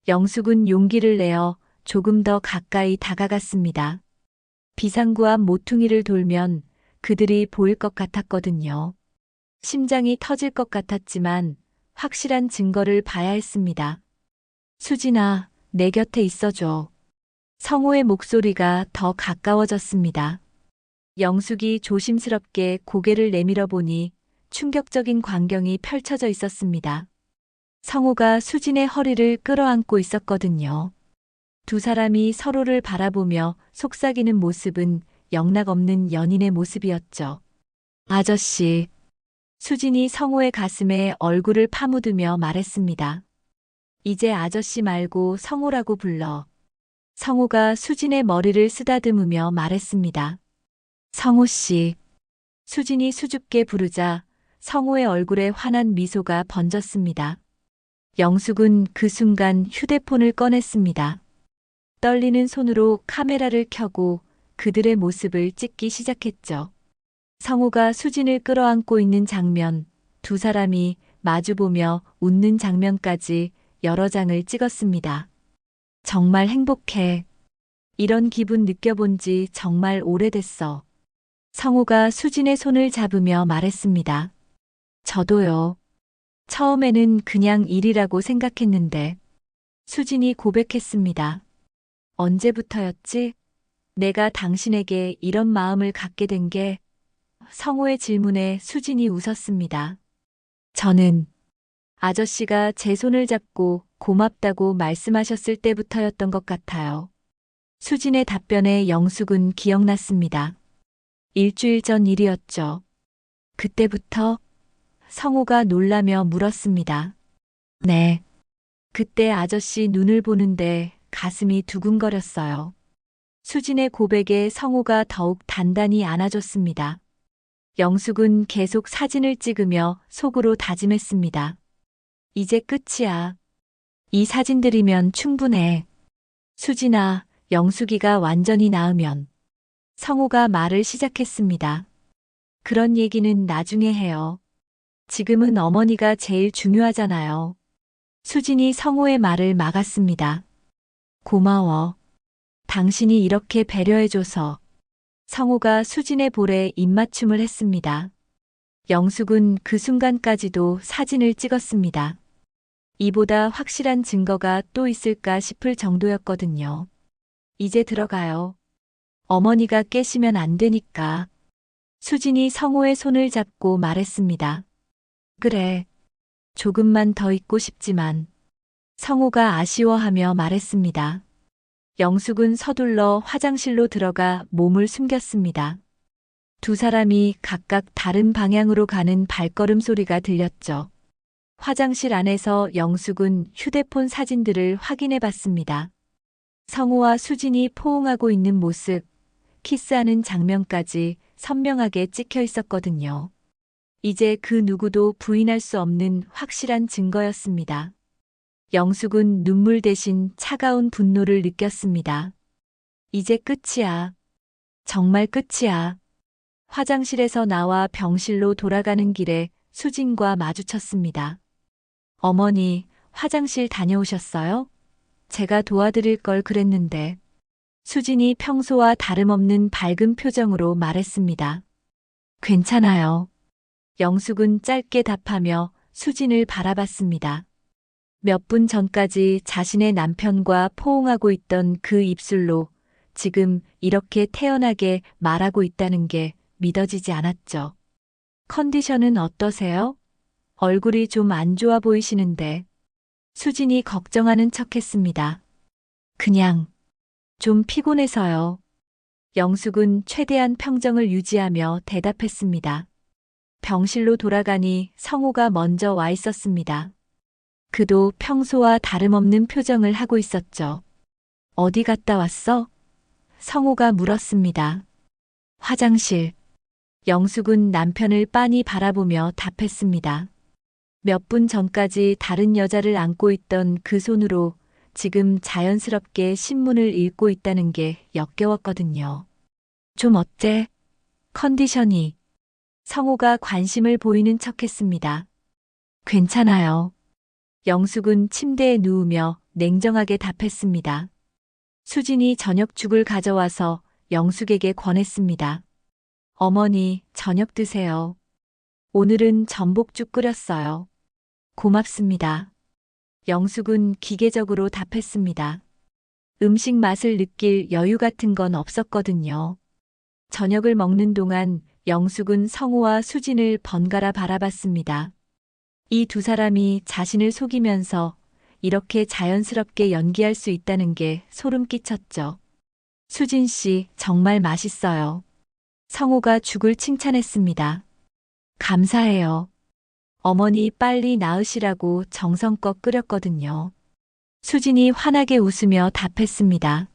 영숙은 용기를 내어 조금 더 가까이 다가갔습니다. 비상구 앞 모퉁이를 돌면 그들이 보일 것 같았거든요. 심장이 터질 것 같았지만 확실한 증거를 봐야 했습니다. 수진아, 내 곁에 있어줘. 성우의 목소리가 더 가까워졌습니다. 영숙이 조심스럽게 고개를 내밀어 보니 충격적인 광경이 펼쳐져 있었습니다. 성우가 수진의 허리를 끌어안고 있었거든요. 두 사람이 서로를 바라보며 속삭이는 모습은 영락없는 연인의 모습이었죠. 아저씨. 수진이 성우의 가슴에 얼굴을 파묻으며 말했습니다. 이제 아저씨 말고 성우라고 불러. 성우가 수진의 머리를 쓰다듬으며 말했습니다. 성우 씨. 수진이 수줍게 부르자 성우의 얼굴에 환한 미소가 번졌습니다. 영숙은 그 순간 휴대폰을 꺼냈습니다. 떨리는 손으로 카메라를 켜고 그들의 모습을 찍기 시작했죠. 성우가 수진을 끌어안고 있는 장면, 두 사람이 마주보며 웃는 장면까지 여러 장을 찍었습니다. 정말 행복해. 이런 기분 느껴본 지 정말 오래됐어. 성우가 수진의 손을 잡으며 말했습니다. 저도요. 처음에는 그냥 일이라고 생각했는데. 수진이 고백했습니다. 언제부터였지? 내가 당신에게 이런 마음을 갖게 된 게. 성우의 질문에 수진이 웃었습니다. 저는 아저씨가 제 손을 잡고 고맙다고 말씀하셨을 때부터였던 것 같아요. 수진의 답변에 영숙은 기억났습니다. 일주일 전 일이었죠. 그때부터? 성우가 놀라며 물었습니다. 네. 그때 아저씨 눈을 보는데 가슴이 두근거렸어요. 수진의 고백에 성우가 더욱 단단히 안아줬습니다. 영숙은 계속 사진을 찍으며 속으로 다짐했습니다. 이제 끝이야. 이 사진들이면 충분해. 수진아, 영숙이가 완전히 나으면. 성우가 말을 시작했습니다. 그런 얘기는 나중에 해요. 지금은 어머니가 제일 중요하잖아요. 수진이 성우의 말을 막았습니다. 고마워. 당신이 이렇게 배려해줘서. 성우가 수진의 볼에 입맞춤을 했습니다. 영숙은 그 순간까지도 사진을 찍었습니다. 이보다 확실한 증거가 또 있을까 싶을 정도였거든요. 이제 들어가요. 어머니가 깨시면 안 되니까. 수진이 성우의 손을 잡고 말했습니다. 그래. 조금만 더 있고 싶지만. 성우가 아쉬워하며 말했습니다. 영숙은 서둘러 화장실로 들어가 몸을 숨겼습니다. 두 사람이 각각 다른 방향으로 가는 발걸음 소리가 들렸죠. 화장실 안에서 영숙은 휴대폰 사진들을 확인해 봤습니다. 성우와 수진이 포옹하고 있는 모습, 키스하는 장면까지 선명하게 찍혀 있었거든요. 이제 그 누구도 부인할 수 없는 확실한 증거였습니다. 영숙은 눈물 대신 차가운 분노를 느꼈습니다. 이제 끝이야. 정말 끝이야. 화장실에서 나와 병실로 돌아가는 길에 수진과 마주쳤습니다. 어머니, 화장실 다녀오셨어요? 제가 도와드릴 걸 그랬는데. 수진이 평소와 다름없는 밝은 표정으로 말했습니다. 괜찮아요. 영숙은 짧게 답하며 수진을 바라봤습니다. 몇 분 전까지 자신의 남편과 포옹하고 있던 그 입술로 지금 이렇게 태연하게 말하고 있다는 게 믿어지지 않았죠. 컨디션은 어떠세요? 얼굴이 좀 안 좋아 보이시는데. 수진이 걱정하는 척했습니다. 그냥 좀 피곤해서요. 영숙은 최대한 평정을 유지하며 대답했습니다. 병실로 돌아가니 성우가 먼저 와 있었습니다. 그도 평소와 다름없는 표정을 하고 있었죠. 어디 갔다 왔어? 성호가 물었습니다. 화장실. 영숙은 남편을 빤히 바라보며 답했습니다. 몇 분 전까지 다른 여자를 안고 있던 그 손으로 지금 자연스럽게 신문을 읽고 있다는 게 역겨웠거든요. 좀 어때? 컨디션이. 성호가 관심을 보이는 척했습니다. 괜찮아요. 영숙은 침대에 누우며 냉정하게 답했습니다. 수진이 저녁죽을 가져와서 영숙에게 권했습니다. 어머니, 저녁 드세요. 오늘은 전복죽 끓였어요. 고맙습니다. 영숙은 기계적으로 답했습니다. 음식 맛을 느낄 여유 같은 건 없었거든요. 저녁을 먹는 동안 영숙은 성호와 수진을 번갈아 바라봤습니다. 이 두 사람이 자신을 속이면서 이렇게 자연스럽게 연기할 수 있다는 게 소름 끼쳤죠. 수진 씨, 정말 맛있어요. 성호가 죽을 칭찬했습니다. 감사해요. 어머니 빨리 나으시라고 정성껏 끓였거든요. 수진이 환하게 웃으며 답했습니다.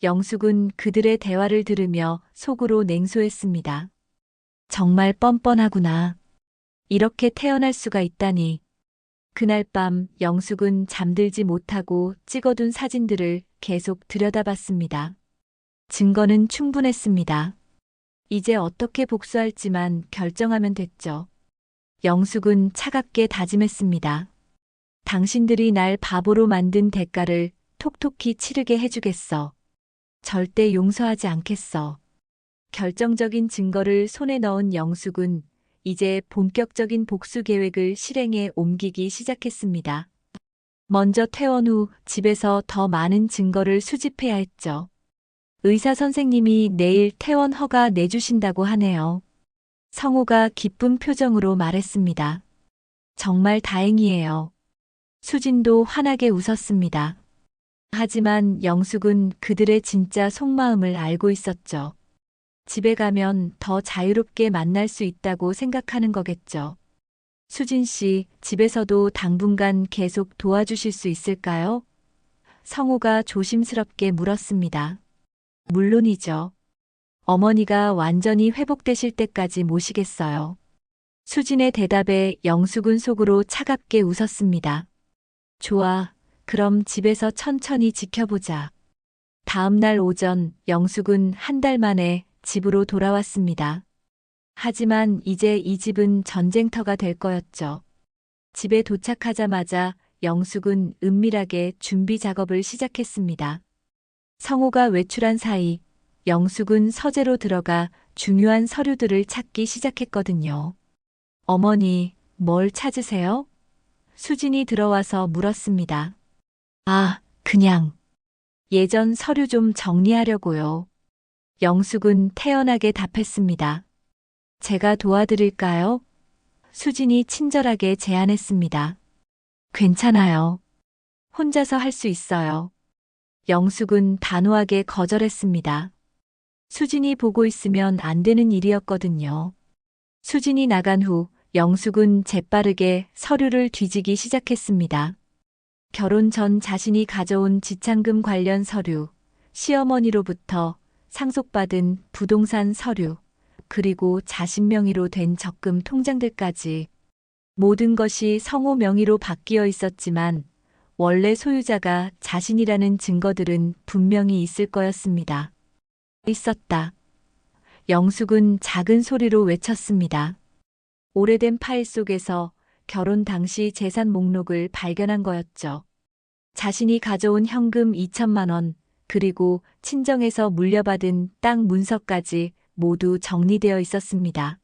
영숙은 그들의 대화를 들으며 속으로 냉소했습니다. 정말 뻔뻔하구나. 이렇게 태어날 수가 있다니. 그날 밤 영숙은 잠들지 못하고 찍어둔 사진들을 계속 들여다봤습니다. 증거는 충분했습니다. 이제 어떻게 복수할지만 결정하면 됐죠. 영숙은 차갑게 다짐했습니다. 당신들이 날 바보로 만든 대가를 톡톡히 치르게 해주겠어. 절대 용서하지 않겠어. 결정적인 증거를 손에 넣은 영숙은 이제 본격적인 복수 계획을 실행에 옮기기 시작했습니다. 먼저 퇴원 후 집에서 더 많은 증거를 수집해야 했죠. 의사 선생님이 내일 퇴원 허가 내주신다고 하네요. 성호가 기쁜 표정으로 말했습니다. 정말 다행이에요. 수진도 환하게 웃었습니다. 하지만 영숙은 그들의 진짜 속마음을 알고 있었죠. 집에 가면 더 자유롭게 만날 수 있다고 생각하는 거겠죠. 수진 씨, 집에서도 당분간 계속 도와주실 수 있을까요? 성호가 조심스럽게 물었습니다. 물론이죠. 어머니가 완전히 회복되실 때까지 모시겠어요. 수진의 대답에 영숙은 속으로 차갑게 웃었습니다. 좋아. 그럼 집에서 천천히 지켜보자. 다음 날 오전 영숙은 한 달 만에 집으로 돌아왔습니다. 하지만 이제 이 집은 전쟁터가 될 거였죠. 집에 도착하자마자 영숙은 은밀하게 준비 작업을 시작했습니다. 성호가 외출한 사이 영숙은 서재로 들어가 중요한 서류들을 찾기 시작했거든요. 어머니, 뭘 찾으세요? 수진이 들어와서 물었습니다. 아, 그냥 예전 서류 좀 정리하려고요. 영숙은 태연하게 답했습니다. 제가 도와드릴까요? 수진이 친절하게 제안했습니다. 괜찮아요. 혼자서 할 수 있어요. 영숙은 단호하게 거절했습니다. 수진이 보고 있으면 안 되는 일이었거든요. 수진이 나간 후 영숙은 재빠르게 서류를 뒤지기 시작했습니다. 결혼 전 자신이 가져온 지참금 관련 서류, 시어머니로부터 상속받은 부동산 서류, 그리고 자신 명의로 된 적금 통장들까지 모든 것이 성호 명의로 바뀌어 있었지만 원래 소유자가 자신이라는 증거들은 분명히 있을 거였습니다. 있었다. 영숙은 작은 소리로 외쳤습니다. 오래된 파일 속에서 결혼 당시 재산 목록을 발견한 거였죠. 자신이 가져온 현금 2천만 원, 그리고 친정에서 물려받은 땅 문서까지 모두 정리되어 있었습니다.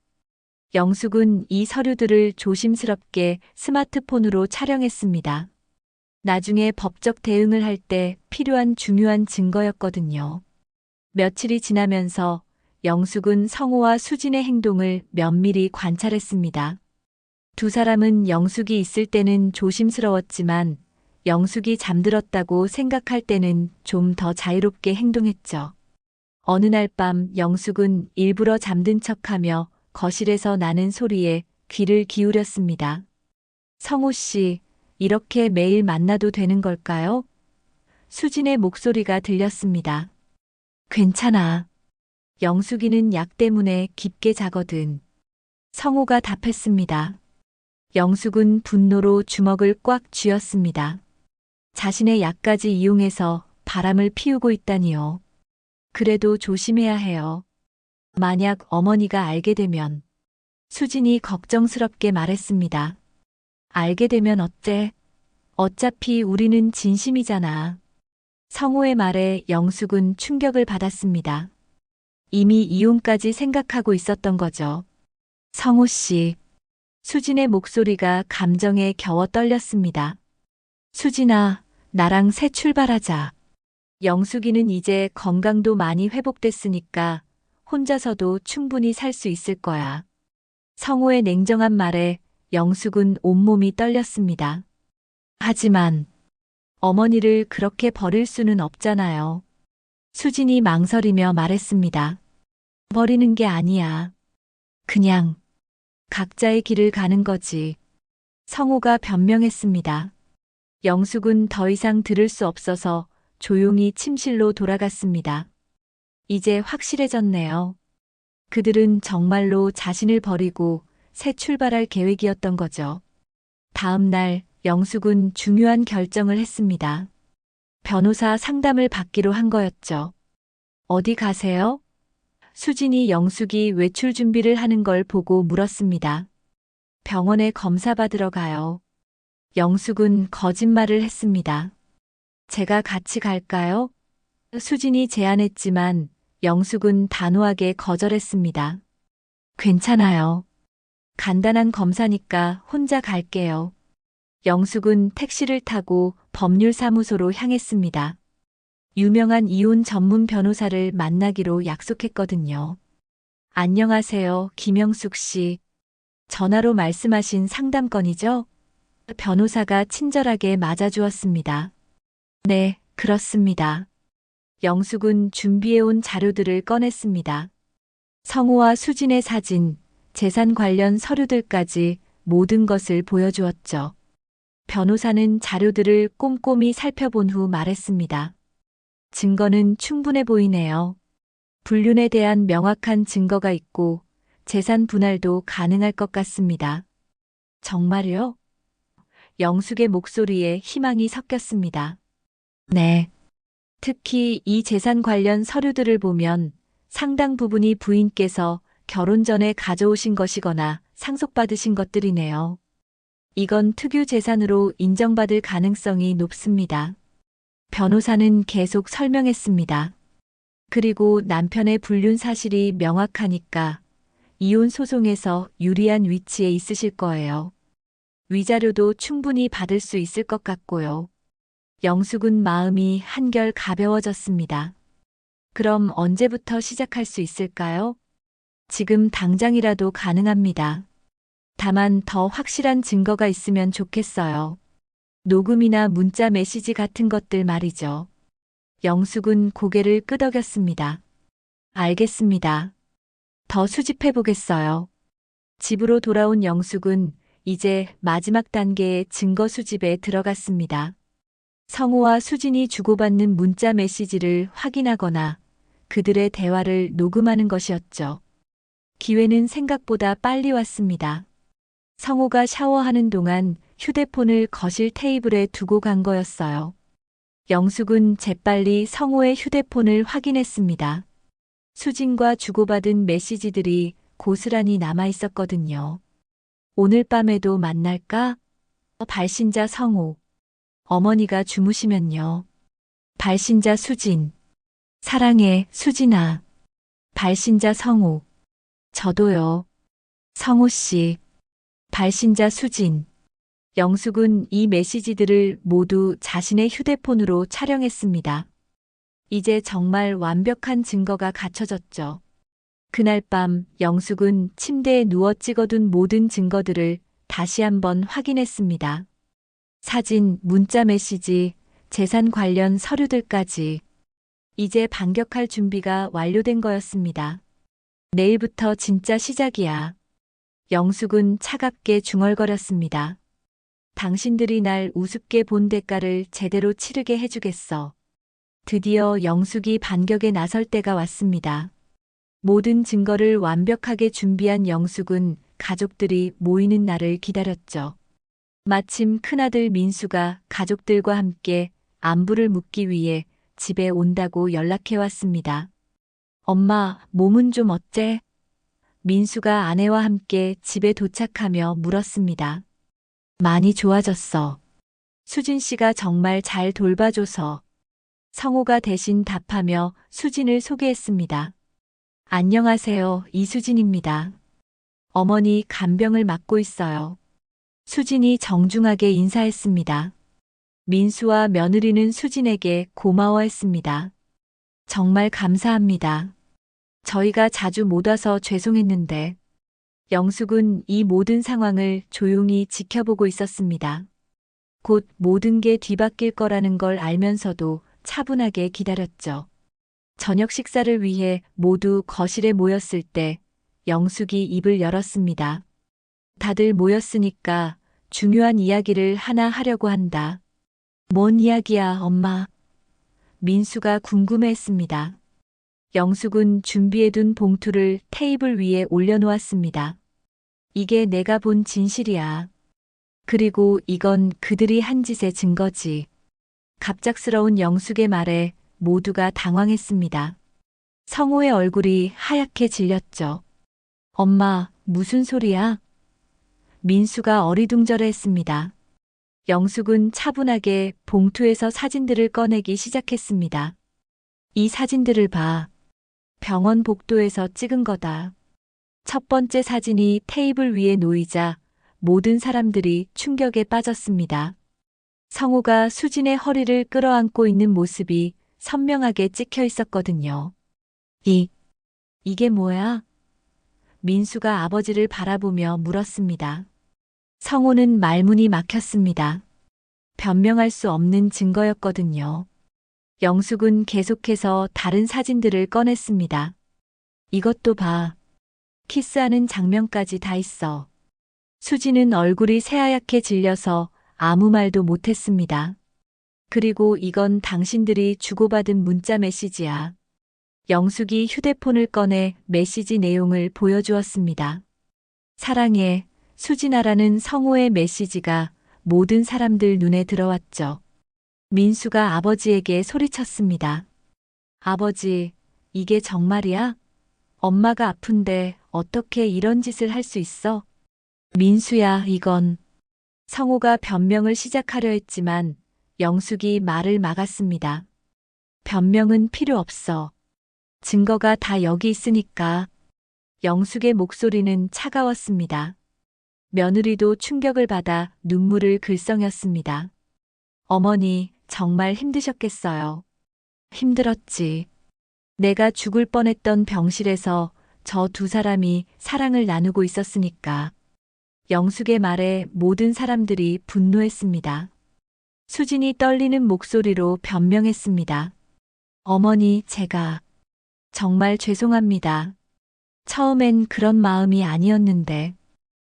영숙은 이 서류들을 조심스럽게 스마트폰으로 촬영했습니다. 나중에 법적 대응을 할 때 필요한 중요한 증거였거든요. 며칠이 지나면서 영숙은 성호와 수진의 행동을 면밀히 관찰했습니다. 두 사람은 영숙이 있을 때는 조심스러웠지만 영숙이 잠들었다고 생각할 때는 좀 더 자유롭게 행동했죠. 어느 날 밤 영숙은 일부러 잠든 척하며 거실에서 나는 소리에 귀를 기울였습니다. 성호 씨, 이렇게 매일 만나도 되는 걸까요? 수진의 목소리가 들렸습니다. 괜찮아. 영숙이는 약 때문에 깊게 자거든. 성호가 답했습니다. 영숙은 분노로 주먹을 꽉 쥐었습니다. 자신의 약까지 이용해서 바람을 피우고 있다니요. 그래도 조심해야 해요. 만약 어머니가 알게 되면. 수진이 걱정스럽게 말했습니다. 알게 되면 어때? 어차피 우리는 진심이잖아. 성호의 말에 영숙은 충격을 받았습니다. 이미 이혼까지 생각하고 있었던 거죠. 성호 씨. 수진의 목소리가 감정에 겨워 떨렸습니다. 수진아, 나랑 새 출발하자. 영숙이는 이제 건강도 많이 회복됐으니까 혼자서도 충분히 살 수 있을 거야. 성호의 냉정한 말에 영숙은 온몸이 떨렸습니다. 하지만 어머니를 그렇게 버릴 수는 없잖아요. 수진이 망설이며 말했습니다. 버리는 게 아니야. 그냥 각자의 길을 가는 거지. 성호가 변명했습니다. 영숙은 더 이상 들을 수 없어서 조용히 침실로 돌아갔습니다. 이제 확실해졌네요. 그들은 정말로 자신을 버리고 새 출발할 계획이었던 거죠. 다음 날 영숙은 중요한 결정을 했습니다. 변호사 상담을 받기로 한 거였죠. 어디 가세요? 수진이 영숙이 외출 준비를 하는 걸 보고 물었습니다. 병원에 검사 받으러 가요. 영숙은 거짓말을 했습니다. 제가 같이 갈까요? 수진이 제안했지만 영숙은 단호하게 거절했습니다. 괜찮아요. 간단한 검사니까 혼자 갈게요. 영숙은 택시를 타고 법률사무소로 향했습니다. 유명한 이혼 전문 변호사를 만나기로 약속했거든요. 안녕하세요, 김영숙 씨. 전화로 말씀하신 상담건이죠? 변호사가 친절하게 맞아주었습니다. 네, 그렇습니다. 영숙은 준비해온 자료들을 꺼냈습니다. 성호와 수진의 사진, 재산 관련 서류들까지 모든 것을 보여주었죠. 변호사는 자료들을 꼼꼼히 살펴본 후 말했습니다. 증거는 충분해 보이네요. 불륜에 대한 명확한 증거가 있고 재산 분할도 가능할 것 같습니다. 정말요? 영숙의 목소리에 희망이 섞였습니다. 네. 특히 이 재산 관련 서류들을 보면 상당 부분이 부인께서 결혼 전에 가져오신 것이거나 상속받으신 것들이네요. 이건 특유 재산으로 인정받을 가능성이 높습니다. 변호사는 계속 설명했습니다. 그리고 남편의 불륜 사실이 명확하니까 이혼 소송에서 유리한 위치에 있으실 거예요. 위자료도 충분히 받을 수 있을 것 같고요. 영숙은 마음이 한결 가벼워졌습니다. 그럼 언제부터 시작할 수 있을까요? 지금 당장이라도 가능합니다. 다만 더 확실한 증거가 있으면 좋겠어요. 녹음이나 문자 메시지 같은 것들 말이죠. 영숙은 고개를 끄덕였습니다. 알겠습니다. 더 수집해 보겠어요. 집으로 돌아온 영숙은 이제 마지막 단계의 증거 수집에 들어갔습니다. 성호와 수진이 주고받는 문자 메시지를 확인하거나 그들의 대화를 녹음하는 것이었죠. 기회는 생각보다 빨리 왔습니다. 성호가 샤워하는 동안 휴대폰을 거실 테이블에 두고 간 거였어요. 영숙은 재빨리 성호의 휴대폰을 확인했습니다. 수진과 주고받은 메시지들이 고스란히 남아 있었거든요. 오늘 밤에도 만날까? 발신자 성호. 어머니가 주무시면요. 발신자 수진. 사랑해, 수진아. 발신자 성호. 저도요. 성호 씨. 발신자 수진. 영숙은 이 메시지들을 모두 자신의 휴대폰으로 촬영했습니다. 이제 정말 완벽한 증거가 갖춰졌죠. 그날 밤 영숙은 침대에 누워 찍어둔 모든 증거들을 다시 한번 확인했습니다. 사진, 문자 메시지, 재산 관련 서류들까지. 이제 반격할 준비가 완료된 거였습니다. 내일부터 진짜 시작이야. 영숙은 차갑게 중얼거렸습니다. 당신들이 날 우습게 본 대가를 제대로 치르게 해주겠어. 드디어 영숙이 반격에 나설 때가 왔습니다. 모든 증거를 완벽하게 준비한 영숙은 가족들이 모이는 날을 기다렸죠. 마침 큰아들 민수가 가족들과 함께 안부를 묻기 위해 집에 온다고 연락해 왔습니다. 엄마, 몸은 좀 어째? 민수가 아내와 함께 집에 도착하며 물었습니다. 많이 좋아졌어. 수진 씨가 정말 잘 돌봐줘서. 성호가 대신 답하며 수진을 소개했습니다. 안녕하세요, 이수진입니다. 어머니 간병을 맡고 있어요. 수진이 정중하게 인사했습니다. 민수와 며느리는 수진에게 고마워했습니다. 정말 감사합니다. 저희가 자주 못 와서 죄송했는데. 영숙은 이 모든 상황을 조용히 지켜보고 있었습니다. 곧 모든 게 뒤바뀔 거라는 걸 알면서도 차분하게 기다렸죠. 저녁 식사를 위해 모두 거실에 모였을 때 영숙이 입을 열었습니다. 다들 모였으니까 중요한 이야기를 하나 하려고 한다. 뭔 이야기야, 엄마? 민수가 궁금해했습니다. 영숙은 준비해둔 봉투를 테이블 위에 올려놓았습니다. 이게 내가 본 진실이야. 그리고 이건 그들이 한 짓의 증거지. 갑작스러운 영숙의 말에 모두가 당황했습니다. 성호의 얼굴이 하얗게 질렸죠. 엄마, 무슨 소리야? 민수가 어리둥절해했습니다. 영숙은 차분하게 봉투에서 사진들을 꺼내기 시작했습니다. 이 사진들을 봐. 병원 복도에서 찍은 거다. 첫 번째 사진이 테이블 위에 놓이자 모든 사람들이 충격에 빠졌습니다. 성호가 수진의 허리를 끌어안고 있는 모습이 선명하게 찍혀 있었거든요. 이게 뭐야? 민수가 아버지를 바라보며 물었습니다. 성호는 말문이 막혔습니다. 변명할 수 없는 증거였거든요. 영숙은 계속해서 다른 사진들을 꺼냈습니다. 이것도 봐. 키스하는 장면까지 다 있어. 수지는 얼굴이 새하얗게 질려서 아무 말도 못했습니다. 그리고 이건 당신들이 주고받은 문자 메시지야. 영숙이 휴대폰을 꺼내 메시지 내용을 보여주었습니다. 사랑해, 수진아라는 성호의 메시지가 모든 사람들 눈에 들어왔죠. 민수가 아버지에게 소리쳤습니다. 아버지, 이게 정말이야? 엄마가 아픈데 어떻게 이런 짓을 할 수 있어? 민수야, 이건. 성호가 변명을 시작하려 했지만 영숙이 말을 막았습니다. 변명은 필요 없어. 증거가 다 여기 있으니까. 영숙의 목소리는 차가웠습니다. 며느리도 충격을 받아 눈물을 글썽였습니다. 어머니, 정말 힘드셨겠어요. 힘들었지. 내가 죽을 뻔했던 병실에서 저 두 사람이 사랑을 나누고 있었으니까. 영숙의 말에 모든 사람들이 분노했습니다. 수진이 떨리는 목소리로 변명했습니다. 어머니, 제가 정말 죄송합니다. 처음엔 그런 마음이 아니었는데.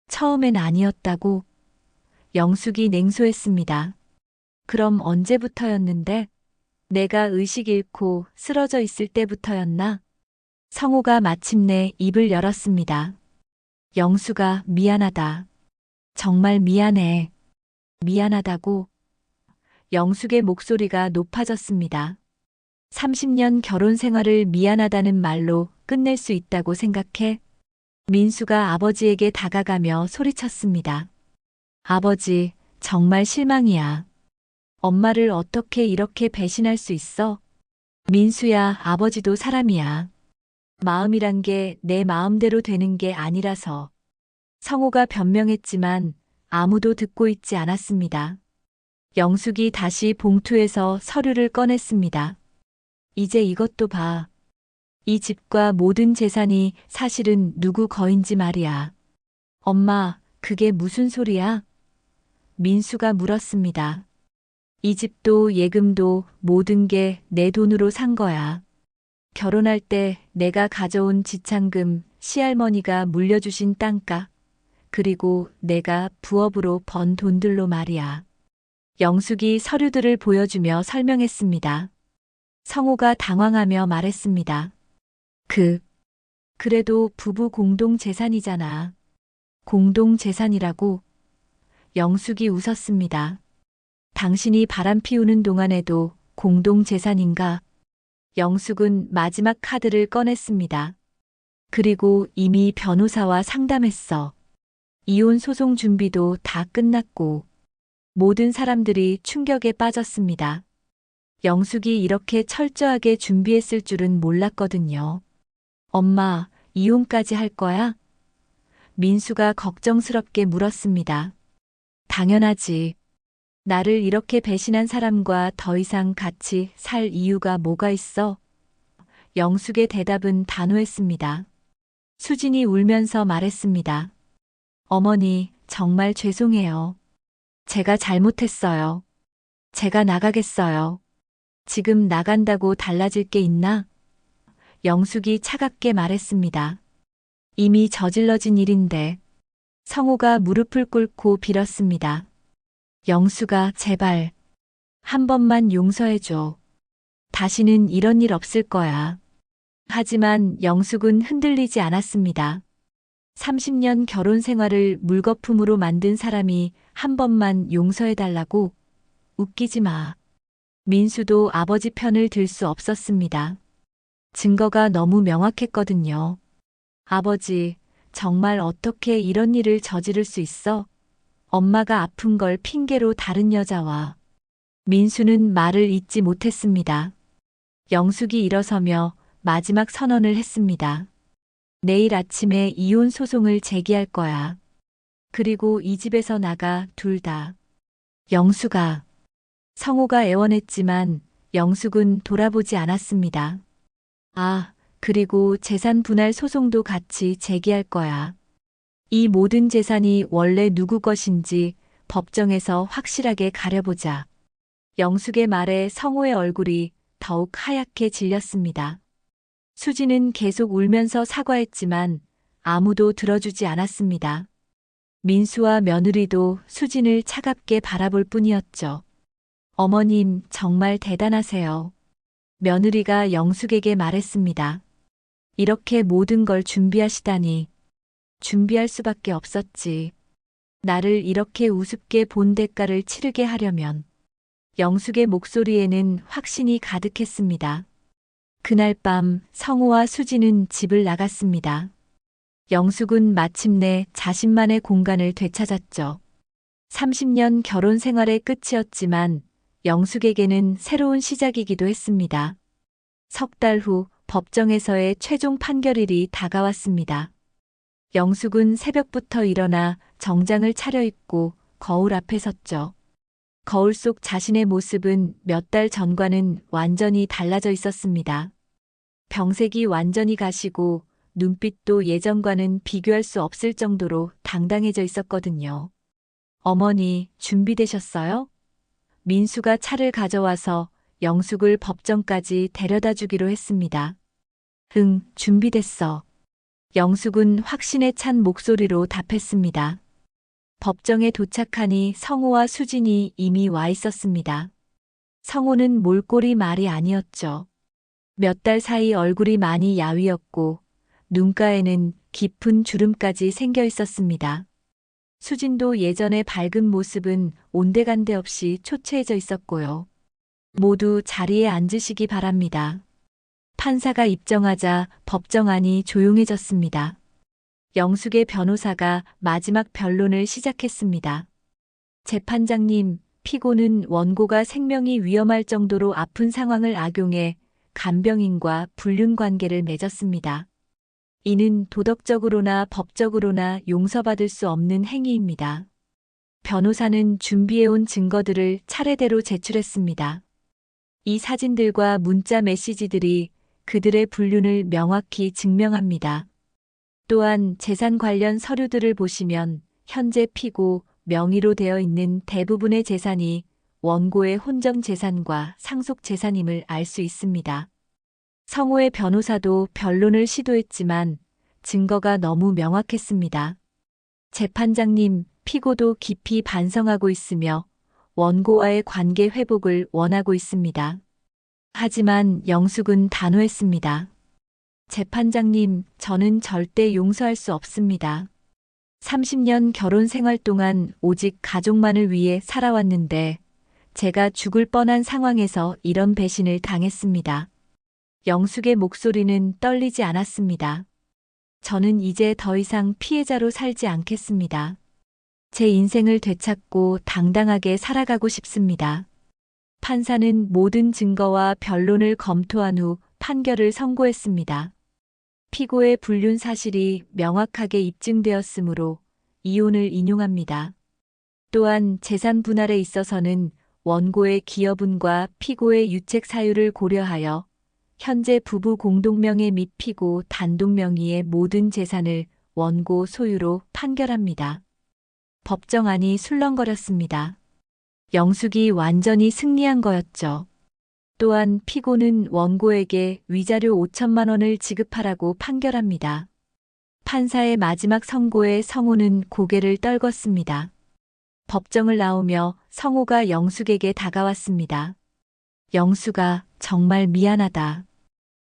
처음엔 아니었다고? 영숙이 냉소했습니다. 그럼 언제부터였는데? 내가 의식 잃고 쓰러져 있을 때부터였나? 성호가 마침내 입을 열었습니다. 영숙아, 미안하다. 정말 미안해. 미안하다고? 영숙의 목소리가 높아졌습니다. 30년 결혼 생활을 미안하다는 말로 끝낼 수 있다고 생각해? 민수가 아버지에게 다가가며 소리쳤습니다. 아버지, 정말 실망이야. 엄마를 어떻게 이렇게 배신할 수 있어? 민수야, 아버지도 사람이야. 마음이란 게 내 마음대로 되는 게 아니라서. 성호가 변명했지만 아무도 듣고 있지 않았습니다. 영숙이 다시 봉투에서 서류를 꺼냈습니다. 이제 이것도 봐. 이 집과 모든 재산이 사실은 누구 거인지 말이야. 엄마, 그게 무슨 소리야? 민수가 물었습니다. 이 집도 예금도 모든 게 내 돈으로 산 거야. 결혼할 때 내가 가져온 지참금, 시할머니가 물려주신 땅값, 그리고 내가 부업으로 번 돈들로 말이야. 영숙이 서류들을 보여주며 설명했습니다. 성호가 당황하며 말했습니다. 그래도 부부 공동 재산이잖아. 공동 재산이라고? 영숙이 웃었습니다. 당신이 바람 피우는 동안에도 공동 재산인가? 영숙은 마지막 카드를 꺼냈습니다. 그리고 이미 변호사와 상담했어. 이혼 소송 준비도 다 끝났고 모든 사람들이 충격에 빠졌습니다. 영숙이 이렇게 철저하게 준비했을 줄은 몰랐거든요. 엄마, 이혼까지 할 거야? 민수가 걱정스럽게 물었습니다. 당연하지. 나를 이렇게 배신한 사람과 더 이상 같이 살 이유가 뭐가 있어? 영숙의 대답은 단호했습니다. 수진이 울면서 말했습니다. 어머니, 정말 죄송해요. 제가 잘못했어요. 제가 나가겠어요. 지금 나간다고 달라질 게 있나? 영숙이 차갑게 말했습니다. 이미 저질러진 일인데. 성호가 무릎을 꿇고 빌었습니다. 영숙아, 제발. 한 번만 용서해줘. 다시는 이런 일 없을 거야. 하지만 영숙은 흔들리지 않았습니다. 30년 결혼 생활을 물거품으로 만든 사람이 한 번만 용서해달라고? 웃기지 마. 민수도 아버지 편을 들 수 없었습니다. 증거가 너무 명확했거든요. 아버지, 정말 어떻게 이런 일을 저지를 수 있어? 엄마가 아픈 걸 핑계로 다른 여자와. 민수는 말을 잇지 못했습니다. 영숙이 일어서며 마지막 선언을 했습니다. 내일 아침에 이혼 소송을 제기할 거야. 그리고 이 집에서 나가, 둘 다. 영숙아. 성호가 애원했지만 영숙은 돌아보지 않았습니다. 아, 그리고 재산 분할 소송도 같이 제기할 거야. 이 모든 재산이 원래 누구 것인지 법정에서 확실하게 가려보자. 영숙의 말에 성호의 얼굴이 더욱 하얗게 질렸습니다. 수지는 계속 울면서 사과했지만 아무도 들어주지 않았습니다. 민수와 며느리도 수진을 차갑게 바라볼 뿐이었죠. 어머님, 정말 대단하세요. 며느리가 영숙에게 말했습니다. 이렇게 모든 걸 준비하시다니. 준비할 수밖에 없었지. 나를 이렇게 우습게 본 대가를 치르게 하려면. 영숙의 목소리에는 확신이 가득했습니다. 그날 밤 성호와 수지는 집을 나갔습니다. 영숙은 마침내 자신만의 공간을 되찾았죠. 30년 결혼 생활의 끝이었지만 영숙에게는 새로운 시작이기도 했습니다. 석 달 후 법정에서의 최종 판결일이 다가왔습니다. 영숙은 새벽부터 일어나 정장을 차려입고 거울 앞에 섰죠. 거울 속 자신의 모습은 몇 달 전과는 완전히 달라져 있었습니다. 병색이 완전히 가시고 눈빛도 예전과는 비교할 수 없을 정도로 당당해져 있었거든요. 어머니, 준비되셨어요? 민수가 차를 가져와서 영숙을 법정까지 데려다 주기로 했습니다. 응, 준비됐어. 영숙은 확신에 찬 목소리로 답했습니다. 법정에 도착하니 성호와 수진이 이미 와 있었습니다. 성호는 몰골이 말이 아니었죠. 몇 달 사이 얼굴이 많이 야위었고 눈가에는 깊은 주름까지 생겨 있었습니다. 수진도 예전의 밝은 모습은 온데간데 없이 초췌해져 있었고요. 모두 자리에 앉으시기 바랍니다. 판사가 입정하자 법정 안이 조용해졌습니다. 영숙의 변호사가 마지막 변론을 시작했습니다. 재판장님, 피고는 원고가 생명이 위험할 정도로 아픈 상황을 악용해 간병인과 불륜 관계를 맺었습니다. 이는 도덕적으로나 법적으로나 용서받을 수 없는 행위입니다. 변호사는 준비해온 증거들을 차례대로 제출했습니다. 이 사진들과 문자 메시지들이 그들의 불륜을 명확히 증명합니다. 또한 재산 관련 서류들을 보시면 현재 피고 명의로 되어 있는 대부분의 재산이 원고의 혼정 재산과 상속 재산임을 알 수 있습니다. 성호의 변호사도 변론을 시도했지만 증거가 너무 명확했습니다. 재판장님, 피고도 깊이 반성하고 있으며 원고와의 관계 회복을 원하고 있습니다. 하지만 영숙은 단호했습니다. 재판장님, 저는 절대 용서할 수 없습니다. 30년 결혼 생활 동안 오직 가족만을 위해 살아왔는데 제가 죽을 뻔한 상황에서 이런 배신을 당했습니다. 영숙의 목소리는 떨리지 않았습니다. 저는 이제 더 이상 피해자로 살지 않겠습니다. 제 인생을 되찾고 당당하게 살아가고 싶습니다. 판사는 모든 증거와 변론을 검토한 후 판결을 선고했습니다. 피고의 불륜 사실이 명확하게 입증되었으므로 이혼을 인용합니다. 또한 재산 분할에 있어서는 원고의 기여분과 피고의 유책 사유를 고려하여 현재 부부 공동명의 및 피고 단독명의의 모든 재산을 원고 소유로 판결합니다. 법정안이 술렁거렸습니다. 영숙이 완전히 승리한 거였죠. 또한 피고는 원고에게 위자료 5천만 원을 지급하라고 판결합니다. 판사의 마지막 선고에 성호는 고개를 떨궜습니다. 법정을 나오며 성호가 영숙에게 다가왔습니다. 영숙아, 정말 미안하다.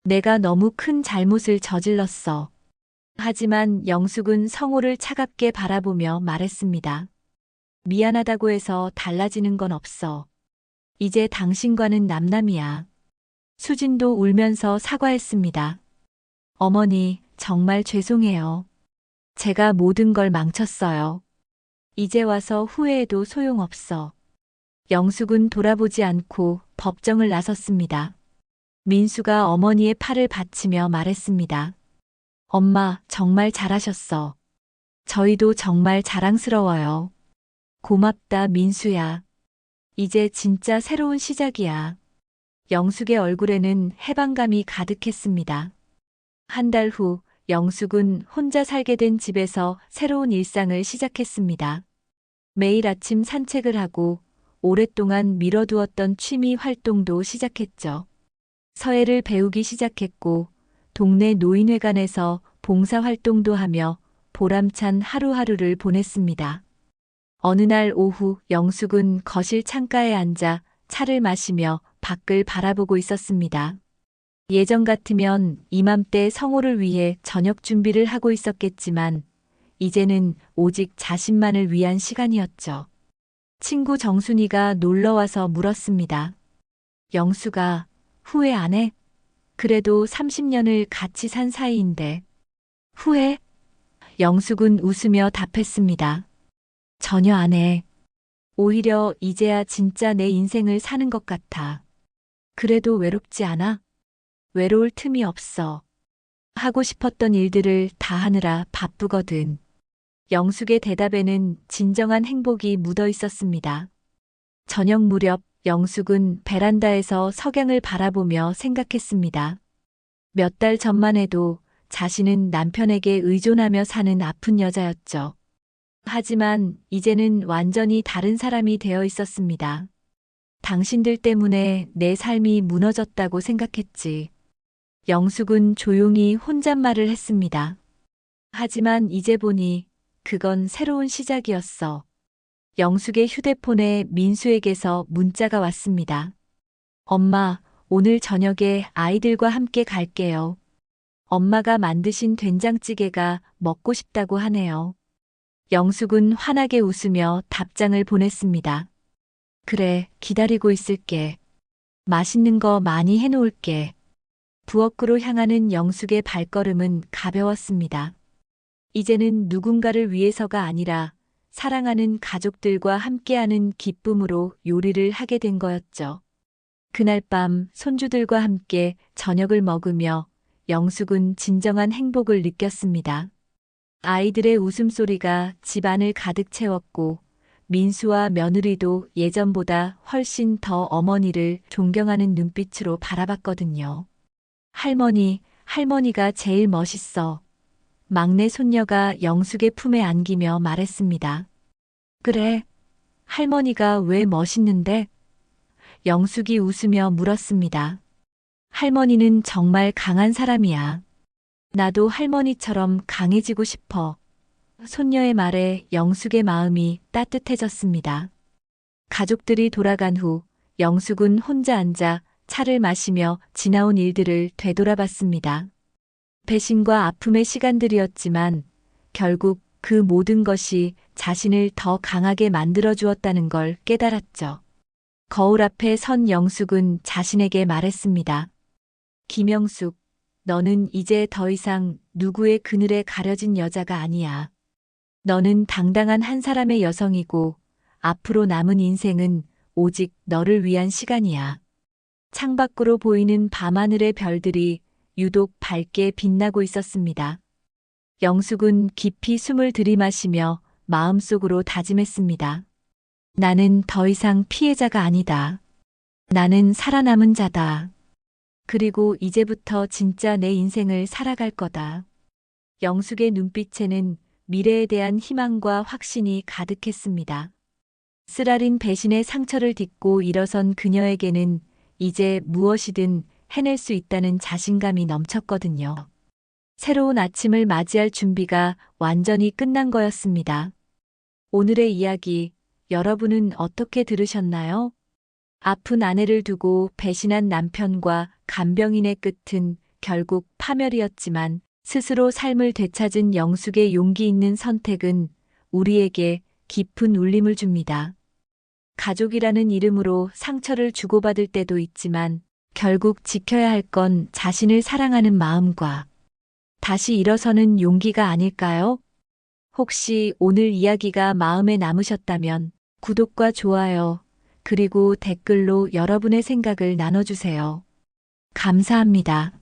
내가 너무 큰 잘못을 저질렀어. 하지만 영숙은 성호를 차갑게 바라보며 말했습니다. 미안하다고 해서 달라지는 건 없어. 이제 당신과는 남남이야. 수진도 울면서 사과했습니다. 어머니, 정말 죄송해요. 제가 모든 걸 망쳤어요. 이제 와서 후회해도 소용없어. 영숙은 돌아보지 않고 법정을 나섰습니다. 민수가 어머니의 팔을 받치며 말했습니다. 엄마, 정말 잘하셨어. 저희도 정말 자랑스러워요. 고맙다, 민수야. 이제 진짜 새로운 시작이야. 영숙의 얼굴에는 해방감이 가득했습니다. 한 달 후, 영숙은 혼자 살게 된 집에서 새로운 일상을 시작했습니다. 매일 아침 산책을 하고 오랫동안 미뤄두었던 취미 활동도 시작했죠. 서예를 배우기 시작했고 동네 노인회관에서 봉사활동도 하며 보람찬 하루하루를 보냈습니다. 어느 날 오후 영숙은 거실 창가에 앉아 차를 마시며 밖을 바라보고 있었습니다. 예전 같으면 이맘때 성호를 위해 저녁 준비를 하고 있었겠지만 이제는 오직 자신만을 위한 시간이었죠. 친구 정순이가 놀러와서 물었습니다. 영숙아, 후회 안 해? 그래도 30년을 같이 산 사이인데. 후회? 영숙은 웃으며 답했습니다. 전혀 안 해. 오히려 이제야 진짜 내 인생을 사는 것 같아. 그래도 외롭지 않아? 외로울 틈이 없어. 하고 싶었던 일들을 다 하느라 바쁘거든. 영숙의 대답에는 진정한 행복이 묻어 있었습니다. 저녁 무렵 영숙은 베란다에서 석양을 바라보며 생각했습니다. 몇 달 전만 해도 자신은 남편에게 의존하며 사는 아픈 여자였죠. 하지만 이제는 완전히 다른 사람이 되어 있었습니다. 당신들 때문에 내 삶이 무너졌다고 생각했지. 영숙은 조용히 혼잣말을 했습니다. 하지만 이제 보니 그건 새로운 시작이었어. 영숙의 휴대폰에 민수에게서 문자가 왔습니다. 엄마, 오늘 저녁에 아이들과 함께 갈게요. 엄마가 만드신 된장찌개가 먹고 싶다고 하네요. 영숙은 환하게 웃으며 답장을 보냈습니다. 그래, 기다리고 있을게. 맛있는 거 많이 해놓을게. 부엌으로 향하는 영숙의 발걸음은 가벼웠습니다. 이제는 누군가를 위해서가 아니라 사랑하는 가족들과 함께하는 기쁨으로 요리를 하게 된 거였죠. 그날 밤 손주들과 함께 저녁을 먹으며 영숙은 진정한 행복을 느꼈습니다. 아이들의 웃음소리가 집안을 가득 채웠고 민수와 며느리도 예전보다 훨씬 더 어머니를 존경하는 눈빛으로 바라봤거든요. 할머니가 제일 멋있어. 막내 손녀가 영숙의 품에 안기며 말했습니다. 그래, 할머니가 왜 멋있는데? 영숙이 웃으며 물었습니다. 할머니는 정말 강한 사람이야. 나도 할머니처럼 강해지고 싶어. 손녀의 말에 영숙의 마음이 따뜻해졌습니다. 가족들이 돌아간 후 영숙은 혼자 앉아 차를 마시며 지나온 일들을 되돌아봤습니다. 배신과 아픔의 시간들이었지만 결국 그 모든 것이 자신을 더 강하게 만들어 주었다는 걸 깨달았죠. 거울 앞에 선 영숙은 자신에게 말했습니다. 김영숙, 너는 이제 더 이상 누구의 그늘에 가려진 여자가 아니야. 너는 당당한 한 사람의 여성이고 앞으로 남은 인생은 오직 너를 위한 시간이야. 창밖으로 보이는 밤하늘의 별들이 유독 밝게 빛나고 있었습니다. 영숙은 깊이 숨을 들이마시며 마음속으로 다짐했습니다. 나는 더 이상 피해자가 아니다. 나는 살아남은 자다. 그리고 이제부터 진짜 내 인생을 살아갈 거다. 영숙의 눈빛에는 미래에 대한 희망과 확신이 가득했습니다. 쓰라린 배신의 상처를 딛고 일어선 그녀에게는 이제 무엇이든 해낼 수 있다는 자신감이 넘쳤거든요. 새로운 아침을 맞이할 준비가 완전히 끝난 거였습니다. 오늘의 이야기, 여러분은 어떻게 들으셨나요? 아픈 아내를 두고 배신한 남편과 간병인의 끝은 결국 파멸이었지만 스스로 삶을 되찾은 영숙의 용기 있는 선택은 우리에게 깊은 울림을 줍니다. 가족이라는 이름으로 상처를 주고받을 때도 있지만 결국 지켜야 할 건 자신을 사랑하는 마음과 다시 일어서는 용기가 아닐까요? 혹시 오늘 이야기가 마음에 남으셨다면 구독과 좋아요, 그리고 댓글로 여러분의 생각을 나눠주세요. 감사합니다.